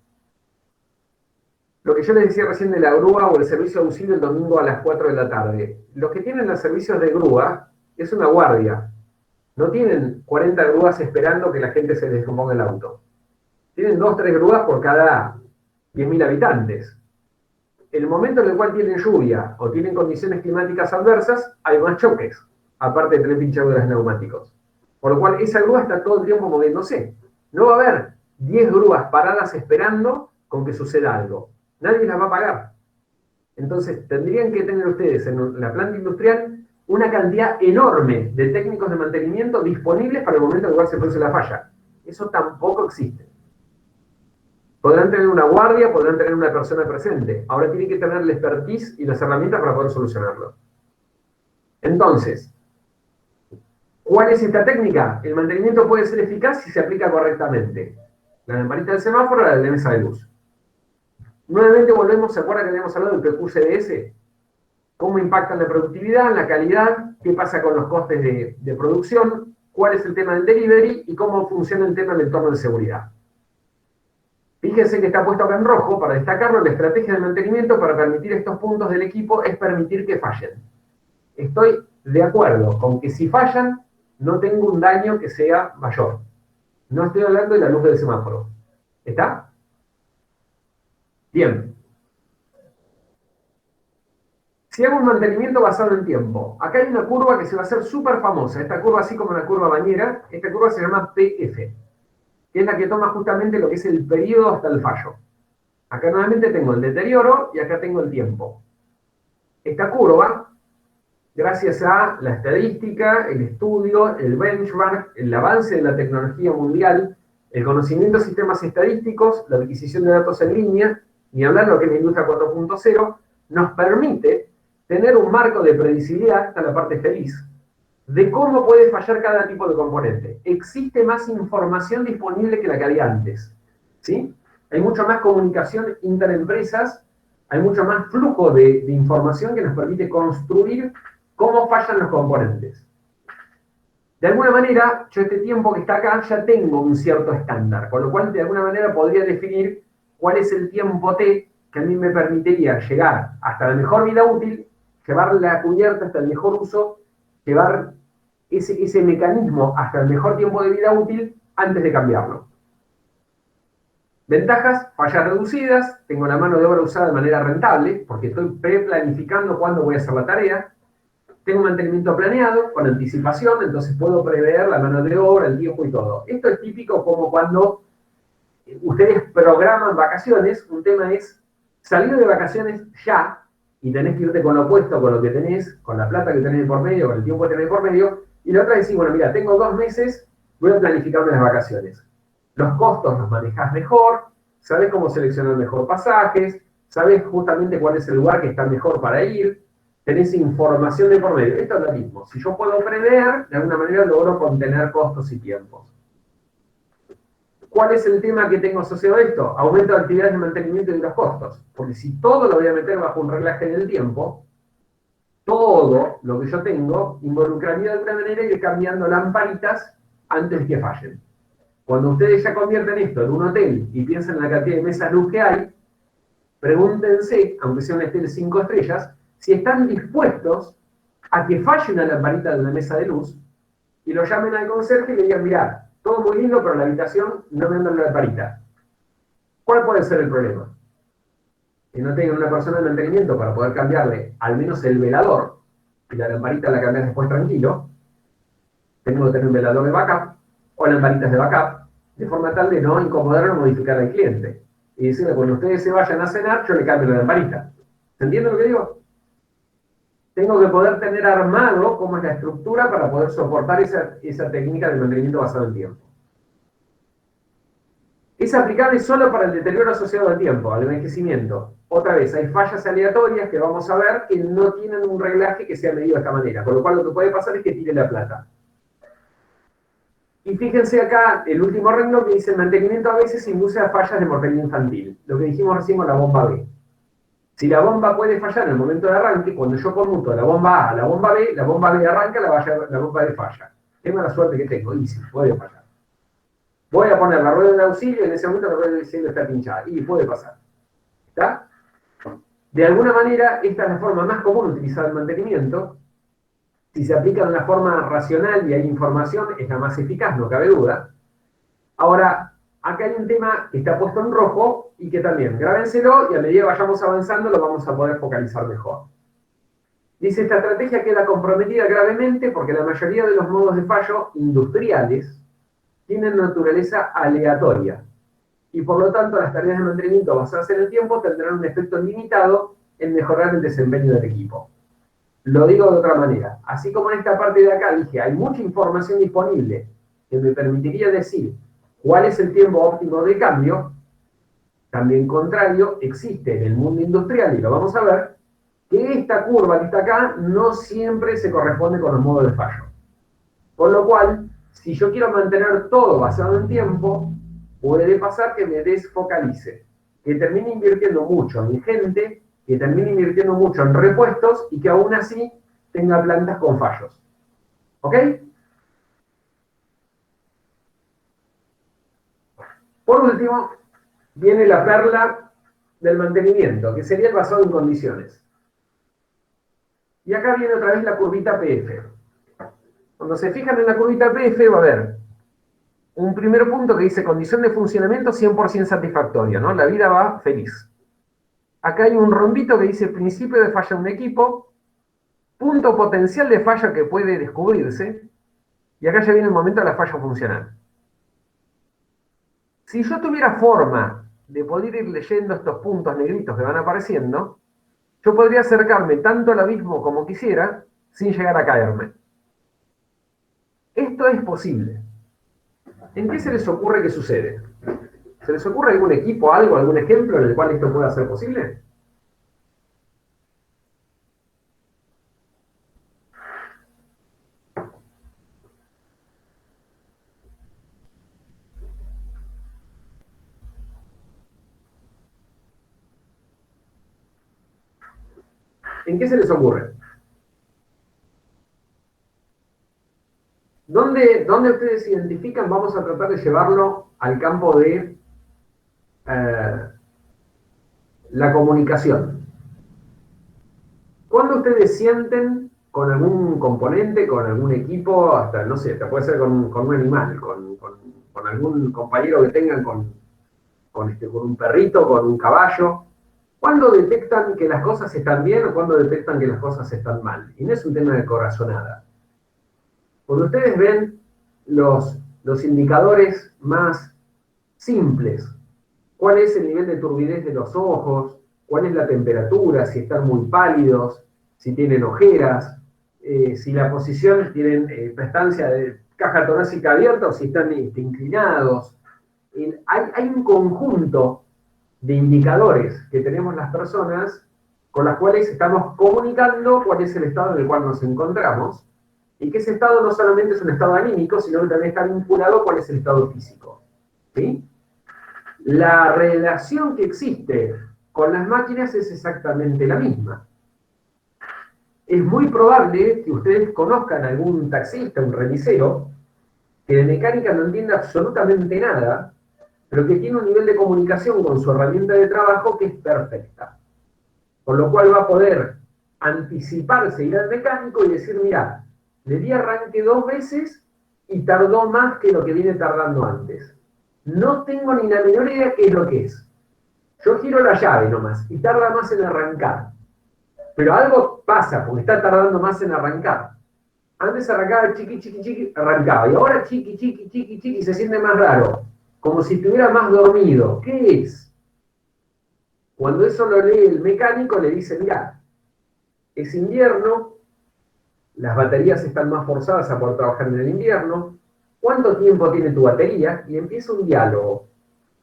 Lo que yo les decía recién de la grúa o el servicio de auxilio el domingo a las 4 de la tarde. Los que tienen los servicios de grúa es una guardia. No tienen 40 grúas esperando que la gente se descomponga el auto. Tienen 2 o 3 grúas por cada 10.000 habitantes. El momento en el cual tienen lluvia o tienen condiciones climáticas adversas, hay más choques, aparte de tener pinchaduras neumáticos. Por lo cual esa grúa está todo el tiempo moviéndose. No va a haber 10 grúas paradas esperando con que suceda algo. Nadie las va a pagar. Entonces, tendrían que tener ustedes en la planta industrial una cantidad enorme de técnicos de mantenimiento disponibles para el momento en el cual se produce la falla. Eso tampoco existe. Podrán tener una guardia, podrán tener una persona presente. Ahora tienen que tener la expertise y las herramientas para poder solucionarlo. Entonces, ¿cuál es esta técnica? El mantenimiento puede ser eficaz si se aplica correctamente. La lamparita del semáforo, la de la mesa de luz. Nuevamente volvemos, ¿se acuerdan que habíamos hablado del PQCDS? ¿Cómo impacta en la productividad, en la calidad? ¿Qué pasa con los costes de producción? ¿Cuál es el tema del delivery? ¿Y cómo funciona el tema del entorno de seguridad? Fíjense que está puesto acá en rojo, para destacarlo, la estrategia de mantenimiento para permitir estos puntos del equipo es permitir que fallen. Estoy de acuerdo con que si fallan, no tengo un daño que sea mayor. No estoy hablando de la luz del semáforo. ¿Está? Bien. Si hago un mantenimiento basado en tiempo, acá hay una curva que se va a hacer súper famosa. Esta curva, así como la curva bañera, esta curva se llama PF, que es la que toma justamente lo que es el periodo hasta el fallo. Acá nuevamente tengo el deterioro y acá tengo el tiempo. Esta curva, gracias a la estadística, el estudio, el benchmark, el avance de la tecnología mundial, el conocimiento de sistemas estadísticos, la adquisición de datos en línea, ni hablar de lo que es la industria 4.0, nos permite tener un marco de predecibilidad, esta es la parte feliz, de cómo puede fallar cada tipo de componente. Existe más información disponible que la que había antes, ¿sí? Hay mucha más comunicación interempresas, hay mucho más flujo de información que nos permite construir cómo fallan los componentes. De alguna manera, yo este tiempo que está acá ya tengo un cierto estándar, con lo cual de alguna manera podría definir cuál es el tiempo T que a mí me permitiría llegar hasta la mejor vida útil, llevar la cubierta hasta el mejor uso, llevar ese mecanismo hasta el mejor tiempo de vida útil antes de cambiarlo. Ventajas, fallas reducidas, tengo la mano de obra usada de manera rentable, porque estoy preplanificando cuándo voy a hacer la tarea, tengo un mantenimiento planeado, con anticipación, entonces puedo prever la mano de obra, el tiempo y todo. Esto es típico como cuando ustedes programan vacaciones, un tema es salir de vacaciones ya, y tenés que irte con lo opuesto, con lo que tenés, con la plata que tenés por medio, con el tiempo que tenés por medio, y la otra es decir, bueno, mira, tengo 2 meses, voy a planificarme las vacaciones. Los costos los manejás mejor, sabés cómo seleccionar mejor pasajes, sabés justamente cuál es el lugar que está mejor para ir, tenés información de por medio. Esto es lo mismo. Si yo puedo prever, de alguna manera logro contener costos y tiempos. ¿Cuál es el tema que tengo asociado a esto? Aumento de actividades de mantenimiento y de los costos. Porque si todo lo voy a meter bajo un reglaje del tiempo, todo lo que yo tengo involucraría de alguna manera ir cambiando lamparitas antes de que fallen. Cuando ustedes ya convierten esto en un hotel y piensan en la cantidad de mesas luz que hay, pregúntense, aunque sea un hotel 5 estrellas, si están dispuestos a que falle una lamparita de una mesa de luz y lo llamen al conserje y le digan, mirá, todo muy lindo, pero en la habitación no me andan la lamparita. ¿Cuál puede ser el problema? Que no tengan una persona de mantenimiento para poder cambiarle al menos el velador, y la lamparita la cambias después tranquilo. Tengo que tener un velador de backup, o lamparitas de backup, de forma tal de no incomodar o modificar al cliente. Y decirle, cuando ustedes se vayan a cenar, yo le cambio la lamparita. ¿Se entiende lo que digo? Tengo que poder tener armado cómo es la estructura para poder soportar esa técnica de mantenimiento basado en tiempo. Es aplicable solo para el deterioro asociado al tiempo, al envejecimiento. Otra vez, hay fallas aleatorias que vamos a ver que no tienen un reglaje que sea medido de esta manera, con lo cual lo que puede pasar es que tire la plata. Y fíjense acá, el último renglón que dice, el mantenimiento a veces induce a fallas de mortalidad infantil. Lo que dijimos recién con la bomba B. Si la bomba puede fallar en el momento de arranque, cuando yo conmuto la bomba A a la bomba B arranca, la bomba B falla. Tengo la suerte que tengo, y sí, puede fallar. Voy a poner la rueda de auxilio y en ese momento la rueda de auxilio está pinchada. Y puede pasar. ¿Está? De alguna manera, esta es la forma más común de utilizar el mantenimiento. Si se aplica de una forma racional y hay información, es la más eficaz, no cabe duda. Ahora, acá hay un tema que está puesto en rojo y que también, grábenselo y a medida que vayamos avanzando lo vamos a poder focalizar mejor. Dice, esta estrategia queda comprometida gravemente porque la mayoría de los modos de fallo industriales tienen naturaleza aleatoria. y por lo tanto las tareas de mantenimiento basadas en el tiempo tendrán un efecto limitado en mejorar el desempeño del equipo. Lo digo de otra manera, así como en esta parte de acá dije, hay mucha información disponible que me permitiría decir cuál es el tiempo óptimo de cambio, también contrario, existe en el mundo industrial, y lo vamos a ver, que esta curva que está acá no siempre se corresponde con los modos de fallo. Con lo cual, si yo quiero mantener todo basado en tiempo, puede pasar que me desfocalice, que termine invirtiendo mucho en gente, que termine invirtiendo mucho en repuestos y que aún así tenga plantas con fallos. ¿Ok? Por último, viene la perla del mantenimiento, que sería el basado en condiciones. Y acá viene otra vez la curvita PF. Cuando se fijan en la curvita PF va a haber un primer punto que dice condición de funcionamiento 100% satisfactoria, ¿no? La vida va feliz. Acá hay un rombito que dice principio de falla de un equipo, punto potencial de falla que puede descubrirse, y acá ya viene el momento de la falla funcional. Si yo tuviera forma de poder ir leyendo estos puntos negritos que van apareciendo, yo podría acercarme tanto al abismo como quisiera, sin llegar a caerme. Esto es posible. ¿En qué se les ocurre que sucede? ¿Se les ocurre algún equipo, algo, algún ejemplo en el cual esto pueda ser posible? ¿En qué se les ocurre? ¿Dónde ustedes identifican? Vamos a tratar de llevarlo al campo de la comunicación. ¿Cuándo ustedes sienten con algún componente, con algún equipo, hasta, no sé, puede ser con un animal, con algún compañero que tengan, con un perrito, con un caballo? ¿Cuándo detectan que las cosas están bien o cuándo detectan que las cosas están mal? Y no es un tema de corazonada. Cuando ustedes ven los indicadores más simples, cuál es el nivel de turbidez de los ojos, cuál es la temperatura, si están muy pálidos, si tienen ojeras, si la posición tienen prestancia de caja torácica abierta o si están inclinados. Hay un conjunto de indicadores que tenemos las personas con las cuales estamos comunicando cuál es el estado en el cual nos encontramos, y que ese estado no solamente es un estado anímico, sino que también está vinculado a cuál es el estado físico. ¿Sí? La relación que existe con las máquinas es exactamente la misma. Es muy probable que ustedes conozcan a algún taxista, un remisero, que de mecánica no entiende absolutamente nada, pero que tiene un nivel de comunicación con su herramienta de trabajo que es perfecta. Por lo cual va a poder anticiparse, ir al mecánico y decir, mira, le di arranque 2 veces y tardó más que lo que viene tardando antes. No tengo ni la menor idea qué es lo que es. Yo giro la llave nomás y tarda más en arrancar. Pero algo pasa porque está tardando más en arrancar. Antes arrancaba chiqui, chiqui, chiqui, arrancaba. Y ahora chiqui, chiqui, chiqui, chiqui, se siente más raro. Como si estuviera más dormido. ¿Qué es? Cuando eso lo lee el mecánico, le dice, mira, es invierno, las baterías están más forzadas a poder trabajar en el invierno, ¿cuánto tiempo tiene tu batería? Y empieza un diálogo,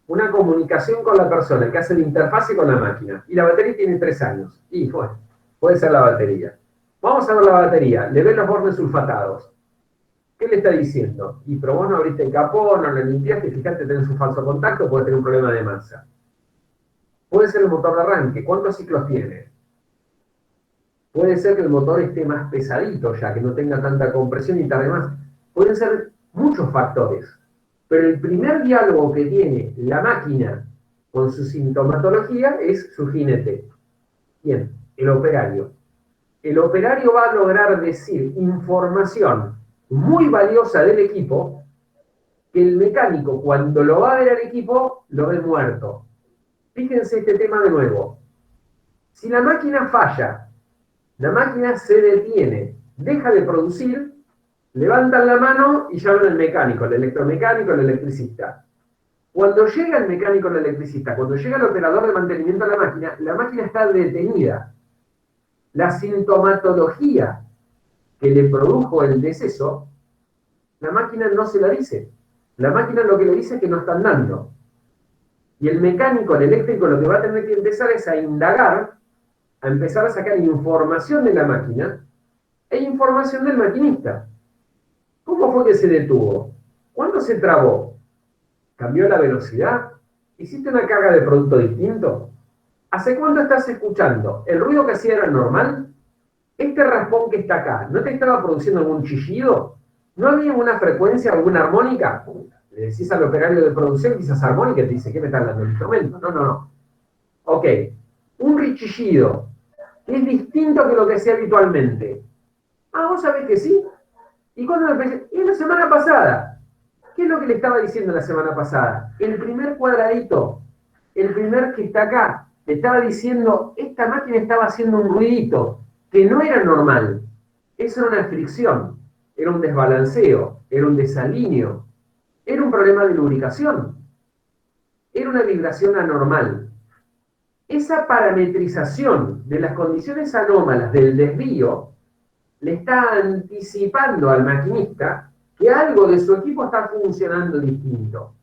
una comunicación con la persona que hace la interfase con la máquina. Y la batería tiene 3 años. Y bueno, puede ser la batería. Vamos a ver la batería, le ve los bornes sulfatados. ¿Qué le está diciendo? Y pero vos no abriste el capó, no lo limpiaste, fíjate, tenés un falso contacto, puede tener un problema de masa. Puede ser el motor de arranque, ¿cuántos ciclos tiene? Puede ser que el motor esté más pesadito ya, que no tenga tanta compresión y tarde más. Pueden ser muchos factores. Pero el primer diálogo que tiene la máquina con su sintomatología es su jinete. ¿Quién? El operario. El operario va a lograr decir información muy valiosa del equipo que el mecánico, cuando lo va a ver al equipo, lo ve muerto. Fíjense este tema de nuevo. Si la máquina falla, la máquina se detiene, deja de producir, levantan la mano y llaman al mecánico, el electromecánico, el electricista. Cuando llega el mecánico, el electricista, cuando llega el operador de mantenimiento a la máquina está detenida. La sintomatología que le produjo el deceso, la máquina no se la dice. La máquina lo que le dice es que no está andando. Y el mecánico, el eléctrico, lo que va a tener que empezar es a indagar, a empezar a sacar información de la máquina e información del maquinista. ¿Cómo fue que se detuvo? ¿Cuándo se trabó? ¿Cambió la velocidad? ¿Hiciste una carga de producto distinto? ¿Hace cuánto estás escuchando? ¿El ruido que hacía era normal? ¿Este raspón que está acá, no te estaba produciendo algún chillido? ¿No había una frecuencia, alguna armónica? Le decís al operario de producción, quizás armónica, y te dice, ¿qué me está hablando el instrumento? No. Ok, un richillido, que es distinto que lo que hacía habitualmente. Ah, ¿vos sabés que sí? ¿Y cuándo lo pensé? Es la semana pasada. ¿Qué es lo que le estaba diciendo la semana pasada? El primer cuadradito, el primer que está acá, le estaba diciendo, esta máquina estaba haciendo un ruidito, que no era normal. Eso era una fricción, era un desbalanceo, era un desalineo, era un problema de lubricación, era una vibración anormal. Esa parametrización de las condiciones anómalas del desvío le está anticipando al maquinista que algo de su equipo está funcionando distinto.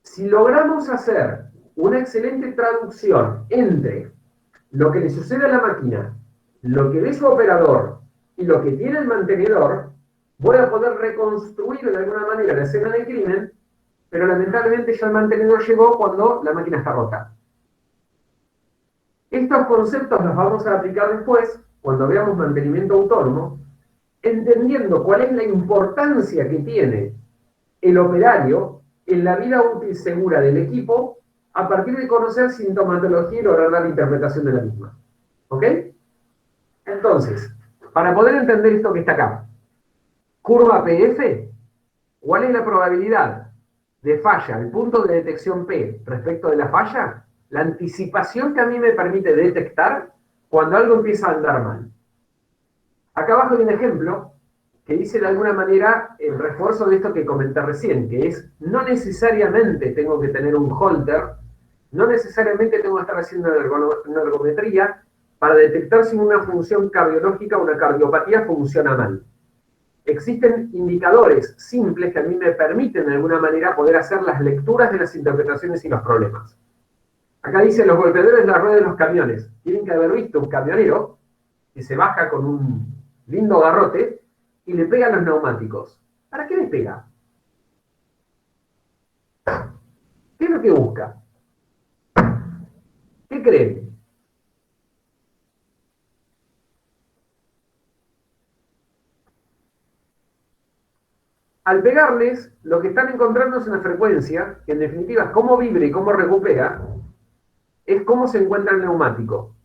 Si logramos hacer una excelente traducción entre lo que le sucede a la máquina, lo que ve su operador y lo que tiene el mantenedor, voy a poder reconstruir de alguna manera la escena del crimen, pero lamentablemente ya el mantenedor llegó cuando la máquina está rota. Estos conceptos los vamos a aplicar después, cuando veamos mantenimiento autónomo, entendiendo cuál es la importancia que tiene el operario en la vida útil segura del equipo, a partir de conocer sintomatología y lograr la interpretación de la misma. ¿Ok? Entonces, para poder entender esto que está acá, curva PF, ¿cuál es la probabilidad de falla, el punto de detección P respecto de la falla? La anticipación que a mí me permite detectar cuando algo empieza a andar mal. Acá abajo hay un ejemplo que dice de alguna manera el refuerzo de esto que comenté recién, que es, no necesariamente tengo que tener un holter, no necesariamente tengo que estar haciendo una ergometría para detectar si una función cardiológica o una cardiopatía funciona mal. Existen indicadores simples que a mí me permiten de alguna manera poder hacer las lecturas de las interpretaciones y los problemas. Acá dice los golpeadores de la rueda de los camiones. Tienen que haber visto un camionero que se baja con un lindo garrote y le pega a los neumáticos. ¿Para qué le pega? ¿Qué es lo que busca? ¿Qué creen? Al pegarles, lo que están encontrando es una frecuencia, que en definitiva, cómo vibra y cómo recupera, es cómo se encuentra el neumático.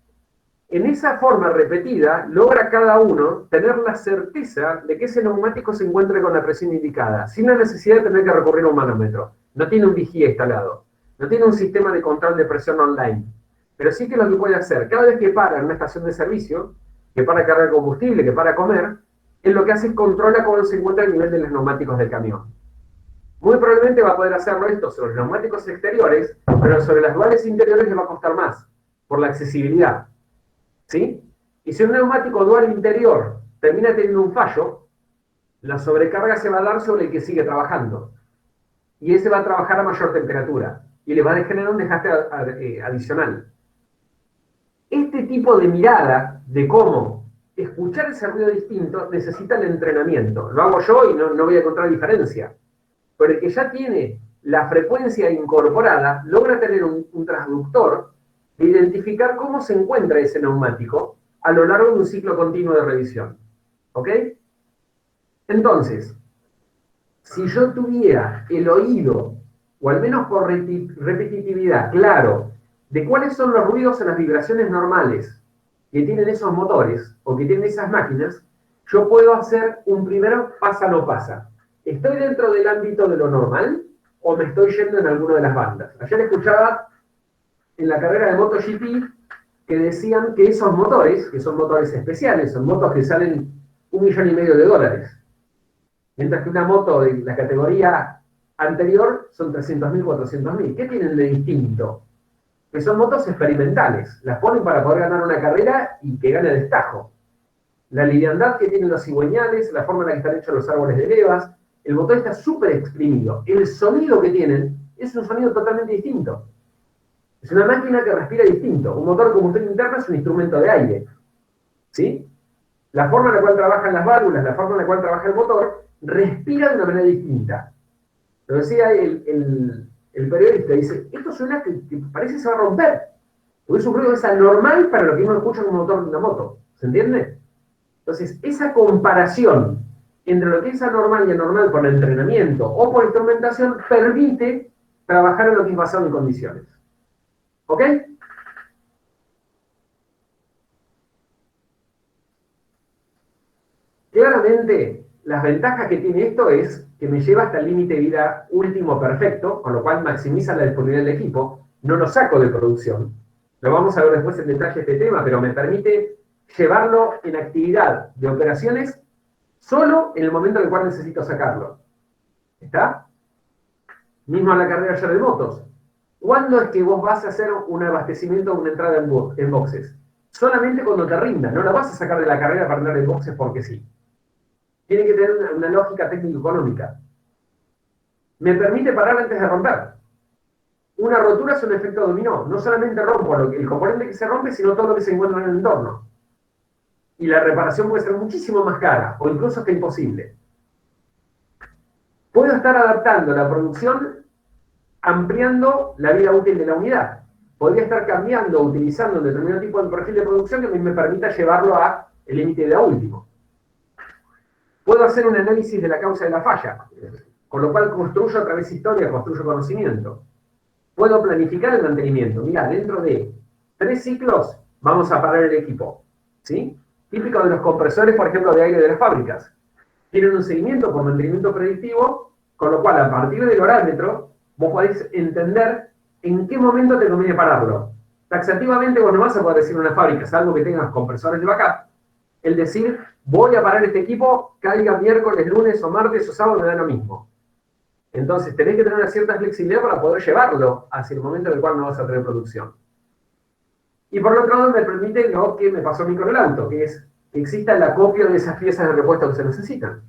En esa forma repetida, logra cada uno tener la certeza de que ese neumático se encuentre con la presión indicada, sin la necesidad de tener que recurrir a un manómetro. No tiene un vigía instalado, no tiene un sistema de control de presión online, pero sí que lo que puede hacer, cada vez que para en una estación de servicio, que para cargar combustible, que para comer, él lo que hace es controla cómo se encuentra el nivel de los neumáticos del camión. Muy probablemente va a poder hacerlo esto sobre los neumáticos exteriores, pero sobre las duales interiores le va a costar más, por la accesibilidad. ¿Sí? Y si un neumático dual interior termina teniendo un fallo, la sobrecarga se va a dar sobre el que sigue trabajando. Y ese va a trabajar a mayor temperatura. Y le va a generar un desgaste adicional. Este tipo de mirada de cómo escuchar ese ruido distinto necesita el entrenamiento. Lo hago yo y no voy a encontrar diferencia. Pero el que ya tiene la frecuencia incorporada logra tener un transductor de identificar cómo se encuentra ese neumático a lo largo de un ciclo continuo de revisión. ¿Ok? Entonces, si yo tuviera el oído, o al menos por repetitividad, claro, de cuáles son los ruidos en las vibraciones normales que tienen esos motores, o que tienen esas máquinas, yo puedo hacer un primero pasa no pasa. ¿Estoy dentro del ámbito de lo normal, o me estoy yendo en alguna de las bandas? Ayer escuchaba en la carrera de MotoGP que decían que esos motores, que son motores especiales, son motos que salen $1,5 millones, mientras que una moto de la categoría anterior son 300.000, 400.000. ¿Qué tienen de distinto? Que son motos experimentales. Las ponen para poder ganar una carrera y que gane el destajo. La liviandad que tienen los cigüeñales, la forma en la que están hechos los árboles de levas, el motor está súper exprimido. El sonido que tienen es un sonido totalmente distinto. Es una máquina que respira distinto. Un motor de combustión interna es un instrumento de aire. ¿Sí? La forma en la cual trabajan las válvulas, la forma en la cual trabaja el motor, respira de una manera distinta. Lo decía el periodista, dice, esto suena que parece que se va a romper. Porque es un ruido que es anormal para lo que uno escucha en un motor de una moto. ¿Se entiende? Entonces, esa comparación entre lo que es anormal y anormal por entrenamiento o por instrumentación permite trabajar en lo que es basado en condiciones. ¿Ok? Claramente, las ventajas que tiene esto es que me lleva hasta el límite de vida último perfecto, con lo cual maximiza la disponibilidad del equipo, no lo saco de producción. Lo vamos a ver después en detalle este tema, pero me permite llevarlo en actividad de operaciones solo en el momento en el cual necesito sacarlo. ¿Está? Mismo a la carrera ayer de motos. ¿Cuándo es que vos vas a hacer un abastecimiento o una entrada en boxes? Solamente cuando te rinda. No la vas a sacar de la carrera para entrar en boxes porque sí. Tiene que tener una lógica técnico-económica. Me permite parar antes de romper. Una rotura es un efecto dominó. No solamente rompo el componente que se rompe, sino todo lo que se encuentra en el entorno. Y la reparación puede ser muchísimo más cara, o incluso hasta imposible. Puedo estar adaptando la producción ampliando la vida útil de la unidad. Podría estar cambiando, utilizando un determinado tipo de perfil de producción que me permita llevarlo a el límite de vida último. Puedo hacer un análisis de la causa de la falla, con lo cual construyo a través de historia, construyo conocimiento. Puedo planificar el mantenimiento. Mira, dentro de 3 ciclos vamos a parar el equipo. ¿Sí? Típico de los compresores, por ejemplo, de aire de las fábricas. Tienen un seguimiento por mantenimiento predictivo, con lo cual a partir del horámetro vos podéis entender en qué momento te conviene pararlo. Taxativamente vos no vas a poder decir en una fábrica, salvo que tengas compresores de backup, el decir, voy a parar este equipo, caiga miércoles, lunes o martes o sábado, me da lo mismo. Entonces tenés que tener una cierta flexibilidad para poder llevarlo hacia el momento en el cual no vas a tener producción. Y por otro lado me permite lo que me pasó a mí con el auto, que es que exista el acopio de esas piezas de repuesto que se necesitan.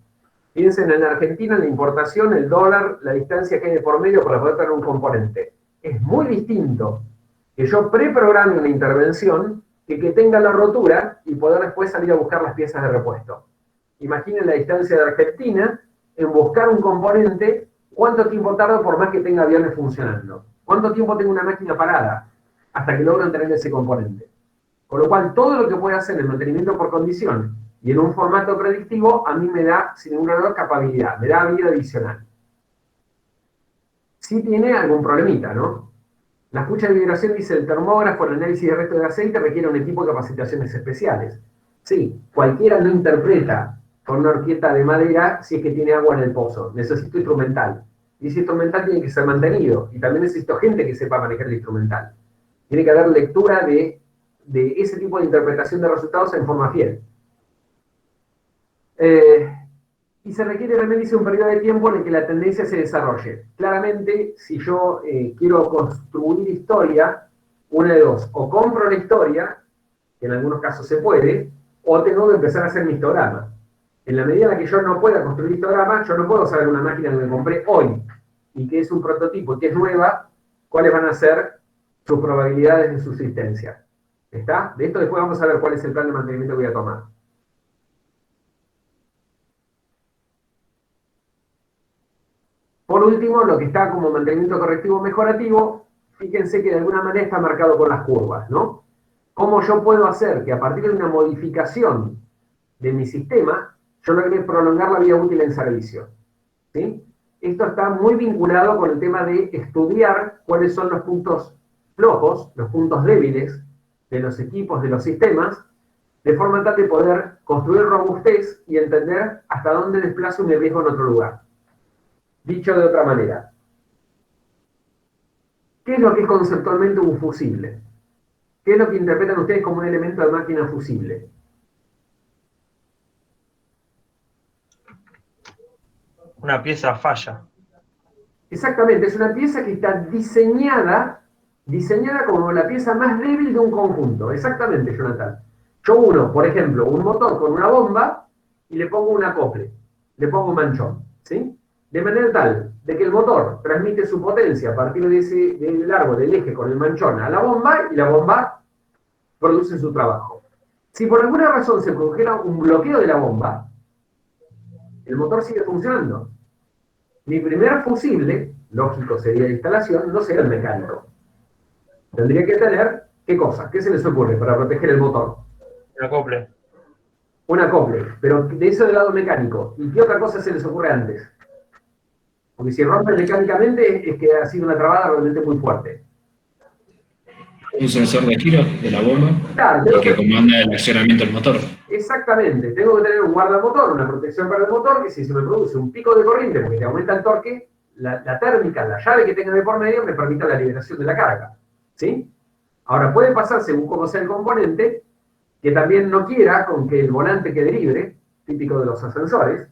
Piensen en Argentina, en la importación, el dólar, la distancia que hay de por medio para poder tener un componente. Es muy distinto que yo preprograme una intervención que tenga la rotura y poder después salir a buscar las piezas de repuesto. Imaginen la distancia de Argentina en buscar un componente, cuánto tiempo tardo por más que tenga aviones funcionando. Cuánto tiempo tengo una máquina parada hasta que logran tener ese componente. Con lo cual, todo lo que pueda hacer en mantenimiento por condición y en un formato predictivo, a mí me da, sin ninguna duda, capacidad, me da vida adicional. Sí tiene algún problemita, ¿no? La escucha de vibración dice el termógrafo, el análisis de resto de aceite requiere un equipo de capacitaciones especiales. Sí, cualquiera no interpreta con una horqueta de madera si es que tiene agua en el pozo. Necesito instrumental. Y ese instrumental tiene que ser mantenido. Y también necesito gente que sepa manejar el instrumental. Tiene que haber lectura de ese tipo de interpretación de resultados en forma fiel. Y se requiere también, dice, un periodo de tiempo en el que la tendencia se desarrolle. Claramente, si yo quiero construir historia, una de dos, o compro la historia, que en algunos casos se puede, o tengo que empezar a hacer mi histograma. En la medida en la que yo no pueda construir histograma, yo no puedo saber una máquina que me compré hoy, y que es un prototipo, que es nueva, cuáles van a ser sus probabilidades de subsistencia. ¿Está? De esto después vamos a ver cuál es el plan de mantenimiento que voy a tomar. Por último, lo que está como mantenimiento correctivo mejorativo, fíjense que de alguna manera está marcado con las curvas, ¿no? ¿Cómo yo puedo hacer que a partir de una modificación de mi sistema, yo logre prolongar la vida útil en servicio? ¿Sí? Esto está muy vinculado con el tema de estudiar cuáles son los puntos flojos, los puntos débiles de los equipos, de los sistemas, de forma tal de poder construir robustez y entender hasta dónde desplazo mi riesgo en otro lugar. Dicho de otra manera, ¿qué es lo que es conceptualmente un fusible? ¿Qué es lo que interpretan ustedes como un elemento de máquina fusible? Una pieza falla. Exactamente, es una pieza que está diseñada como la pieza más débil de un conjunto. Exactamente, Jonathan. Yo uno, por ejemplo, un motor con una bomba y le pongo un acople, le pongo un manchón, ¿sí? De manera tal de que el motor transmite su potencia a partir del largo del eje con el manchón a la bomba y la bomba produce su trabajo. Si por alguna razón se produjera un bloqueo de la bomba, el motor sigue funcionando. Mi primer fusible, lógico sería de instalación, no sería el mecánico. Tendría que tener, ¿qué cosa? ¿Qué se les ocurre para proteger el motor? El acople. Un acople, pero de eso del lado mecánico. ¿Y qué otra cosa se les ocurre antes? Porque si rompe mecánicamente es que ha sido una trabada realmente muy fuerte. Un sensor de giro de la bomba Claro, y que comanda el accionamiento del motor. exactamente, tengo que tener un guardamotor, una protección para el motor, que si se me produce un pico de corriente porque te aumenta el torque, la térmica, la llave que tenga de por medio me permita la liberación de la carga. ¿Sí? Ahora puede pasar, según como sea el componente, que también no quiera con que el volante quede libre, típico de los ascensores.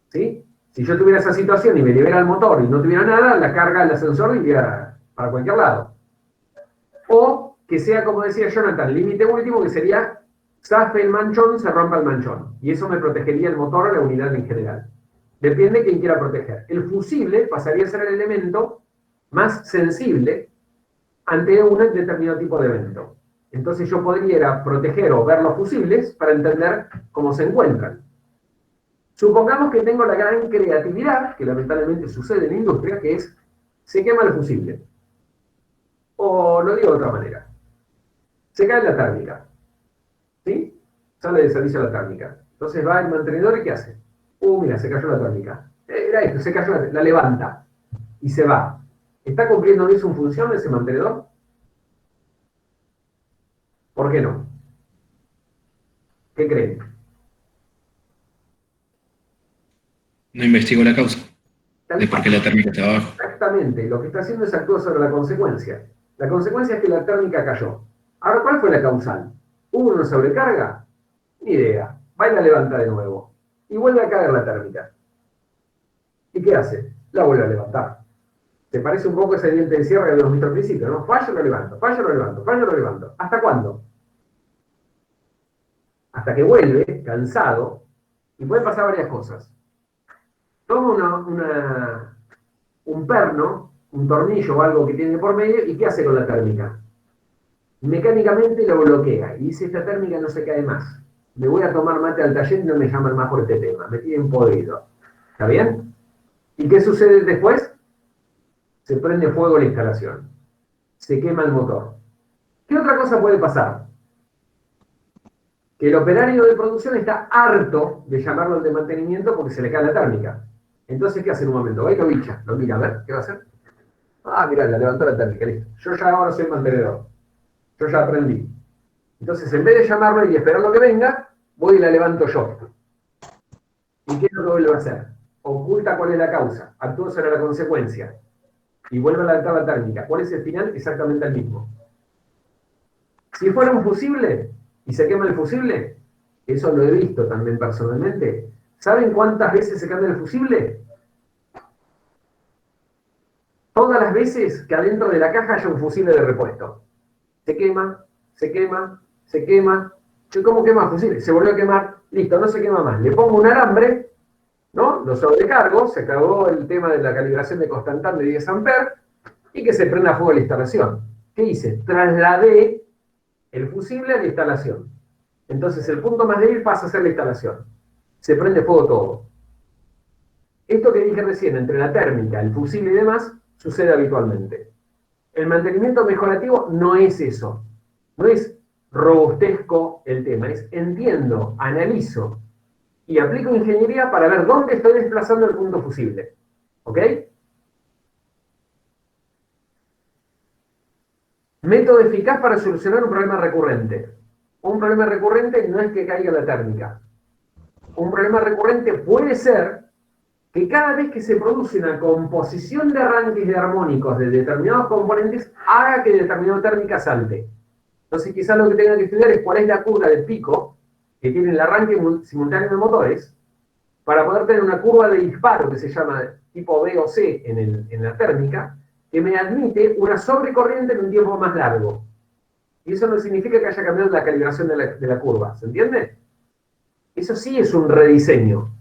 ¿Sí? Si yo tuviera esa situación y me libera el motor y no tuviera nada, la carga del ascensor iría para cualquier lado. O que sea, como decía Jonathan, límite último, que sería zafe el manchón, se rompa el manchón. Y eso me protegería el motor o la unidad en general. Depende de quién quiera proteger. El fusible pasaría a ser el elemento más sensible ante un determinado tipo de evento. Entonces yo podría proteger o ver los fusibles para entender cómo se encuentran. Supongamos que tengo la gran creatividad, que lamentablemente sucede en la industria, que es, se quema el fusible. O lo digo de otra manera. Se cae la térmica. ¿Sí? Sale de servicio la térmica. Entonces va el mantenedor y ¿qué hace? Mira, se cayó la térmica. Era esto, se cayó, la levanta. Y se va. ¿Está cumpliendo bien su función ese mantenedor? ¿Por qué no? ¿Qué creen? No investigo la causa de por qué la térmica está abajo. Exactamente, lo que está haciendo es actuar sobre la consecuencia. La consecuencia es que la térmica cayó. Ahora, ¿cuál fue la causal? ¿Hubo una sobrecarga? Ni idea. Va y la levanta de nuevo. Y vuelve a caer la térmica. ¿Y qué hace? La vuelve a levantar. ¿Te parece un poco ese diente de cierre que habíamos visto al principio, no? Fallo, lo levanto, fallo, lo levanto, fallo, lo levanto. ¿Hasta cuándo? Hasta que vuelve, cansado, y pueden pasar varias cosas. Toma un perno, un tornillo o algo que tiene por medio, ¿y qué hace con la térmica? Mecánicamente lo bloquea, y dice, esta térmica no se cae más. Me voy a tomar mate al taller y no me llaman más por este tema, me tienen podrido. ¿Está bien? ¿Y qué sucede después? Se prende fuego la instalación. Se quema el motor. ¿Qué otra cosa puede pasar? Que el operario de producción está harto de llamarlo al de mantenimiento porque se le cae la térmica. Entonces, ¿qué hace en un momento? Va y lo bicha. Lo mira, a ver, ¿qué va a hacer? Ah, mirá, la levantó la térmica, listo. Yo ya ahora soy mantenedor. Yo ya aprendí. Entonces, en vez de llamarlo y esperar lo que venga, voy y la levanto yo. ¿Y qué es lo que vuelve a hacer? Oculta cuál es la causa, actúa sobre la consecuencia y vuelve a levantar la térmica. ¿Cuál es el final? Exactamente el mismo. Si fuera un fusible y se quema el fusible, eso lo he visto también personalmente. ¿Saben cuántas veces se cambia el fusible? Todas las veces que adentro de la caja haya un fusible de repuesto. Se quema, se quema, se quema. ¿Cómo quema el fusible? Se volvió a quemar. Listo, no se quema más. Le pongo un alambre, ¿no? Lo sobrecargo, se acabó el tema de la calibración de constantán de 10 amperes y que se prenda fuego la instalación. ¿Qué hice? Trasladé el fusible a la instalación. Entonces el punto más débil pasa a ser la instalación. Se prende fuego todo. Esto que dije recién, entre la térmica, el fusible y demás, sucede habitualmente. El mantenimiento mejorativo no es eso. No es robustezco el tema, es entiendo, analizo y aplico ingeniería para ver dónde estoy desplazando el punto fusible. ¿Ok? Método eficaz para solucionar un problema recurrente. Un problema recurrente no es que caiga la térmica. Un problema recurrente puede ser que cada vez que se produce una composición de arranques de armónicos de determinados componentes, haga que determinada térmica salte. Entonces quizás lo que tengan que estudiar es cuál es la curva del pico que tiene el arranque simultáneo de motores, para poder tener una curva de disparo que se llama tipo B o C en la térmica, que me admite una sobrecorriente en un tiempo más largo. Y eso no significa que haya cambiado la calibración de la curva, ¿se entiende? Eso sí es un rediseño.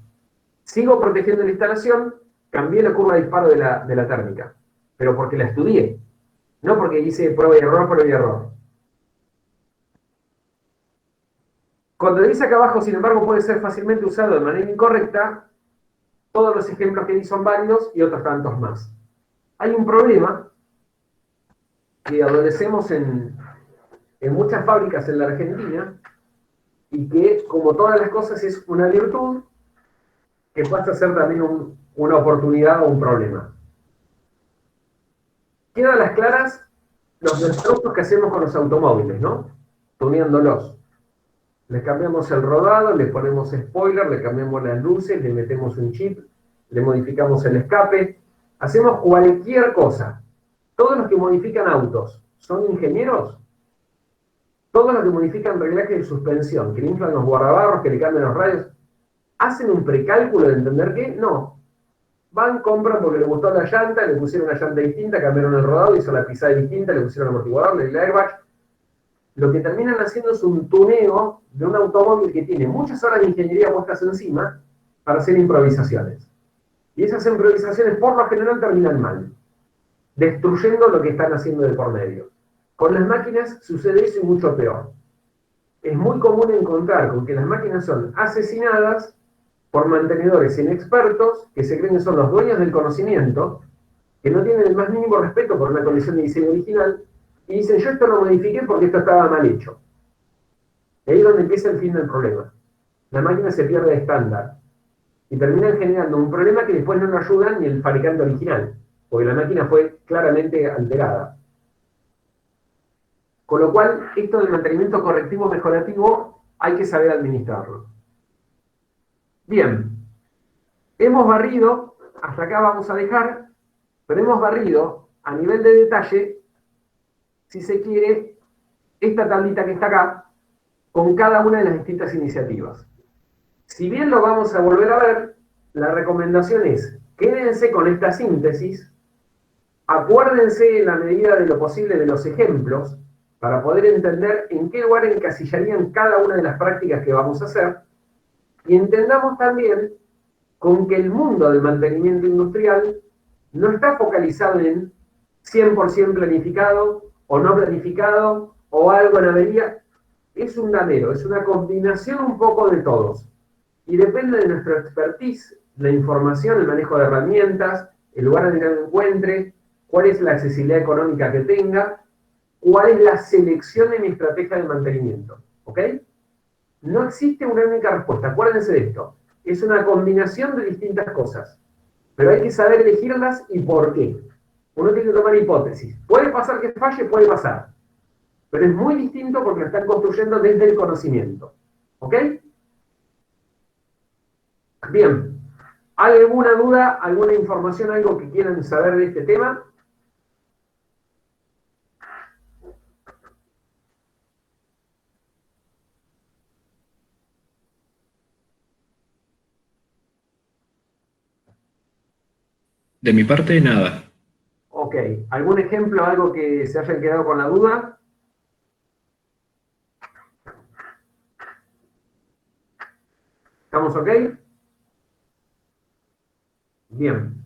Sigo protegiendo la instalación, cambié la curva de disparo de la térmica, pero porque la estudié, no porque hice prueba y error. Cuando dice acá abajo, sin embargo, puede ser fácilmente usado de manera incorrecta, todos los ejemplos que di son válidos y otros tantos más. Hay un problema que adolecemos en muchas fábricas en la Argentina y que, como todas las cosas, es una virtud que pasa a ser también una oportunidad o un problema. Quedan las claras los destrozos que hacemos con los automóviles, ¿no? Tuneándolos. Les cambiamos el rodado, le ponemos spoiler, le cambiamos las luces, le metemos un chip, le modificamos el escape. Hacemos cualquier cosa. Todos los que modifican autos son ingenieros. Todos los que modifican reglajes de suspensión, que le inflan los guardabarros, que le cambian los radios, ¿hacen un precálculo de entender qué? No. Van, compran porque le gustó la llanta, le pusieron una llanta distinta, cambiaron el rodado, hizo la pisada distinta, le pusieron el amortiguador, el airbag. Lo que terminan haciendo es un tuneo de un automóvil que tiene muchas horas de ingeniería puestas encima para hacer improvisaciones. Y esas improvisaciones por lo general terminan mal, destruyendo lo que están haciendo de por medio. Con las máquinas sucede eso y mucho peor. Es muy común encontrar con que las máquinas son asesinadas por mantenedores inexpertos que se creen que son los dueños del conocimiento, que no tienen el más mínimo respeto por una condición de diseño original, y dicen, yo esto lo modifiqué porque esto estaba mal hecho. Y ahí es donde empieza el fin del problema. La máquina se pierde de estándar. Y terminan generando un problema que después no nos ayuda ni el fabricante original, porque la máquina fue claramente alterada. Con lo cual, esto del mantenimiento correctivo mejorativo hay que saber administrarlo. Bien. Hemos barrido, hasta acá vamos a dejar, pero hemos barrido a nivel de detalle, si se quiere, esta tablita que está acá, con cada una de las distintas iniciativas. Si bien lo vamos a volver a ver, la recomendación es, quédense con esta síntesis, acuérdense en la medida de lo posible de los ejemplos, para poder entender en qué lugar encasillarían cada una de las prácticas que vamos a hacer, y entendamos también con que el mundo del mantenimiento industrial no está focalizado en 100% planificado, o no planificado, o algo en avería. Es un damero, es una combinación un poco de todos. Y depende de nuestra expertise, la información, el manejo de herramientas, el lugar donde lo encuentre, cuál es la accesibilidad económica que tenga, cuál es la selección de mi estrategia de mantenimiento. ¿Ok? No existe una única respuesta, acuérdense de esto. Es una combinación de distintas cosas. Pero hay que saber elegirlas y por qué. Uno tiene que tomar hipótesis. Puede pasar que falle, puede pasar. Pero es muy distinto porque lo están construyendo desde el conocimiento. ¿Ok? Bien. ¿Alguna duda, alguna información, algo que quieran saber de este tema? De mi parte, nada. Ok. ¿Algún ejemplo, algo que se hayan quedado con la duda? ¿Estamos ok? Bien.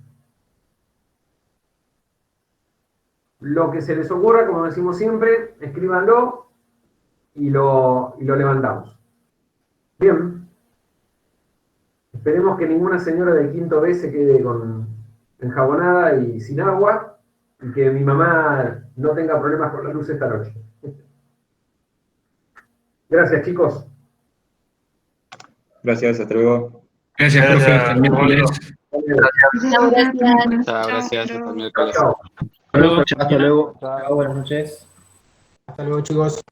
Lo que se les ocurra, como decimos siempre, escríbanlo y lo levantamos. Bien. Esperemos que ninguna señora del quinto B se quede enjabonada y sin agua, y que mi mamá no tenga problemas con la luz esta noche. Gracias, chicos. Gracias, hasta luego. Gracias, profe. Hasta el miércoles. Muchas gracias. Chao, gracias. Hasta el miércoles. Chao. Hasta luego. Chao, buenas noches. Hasta luego, chicos.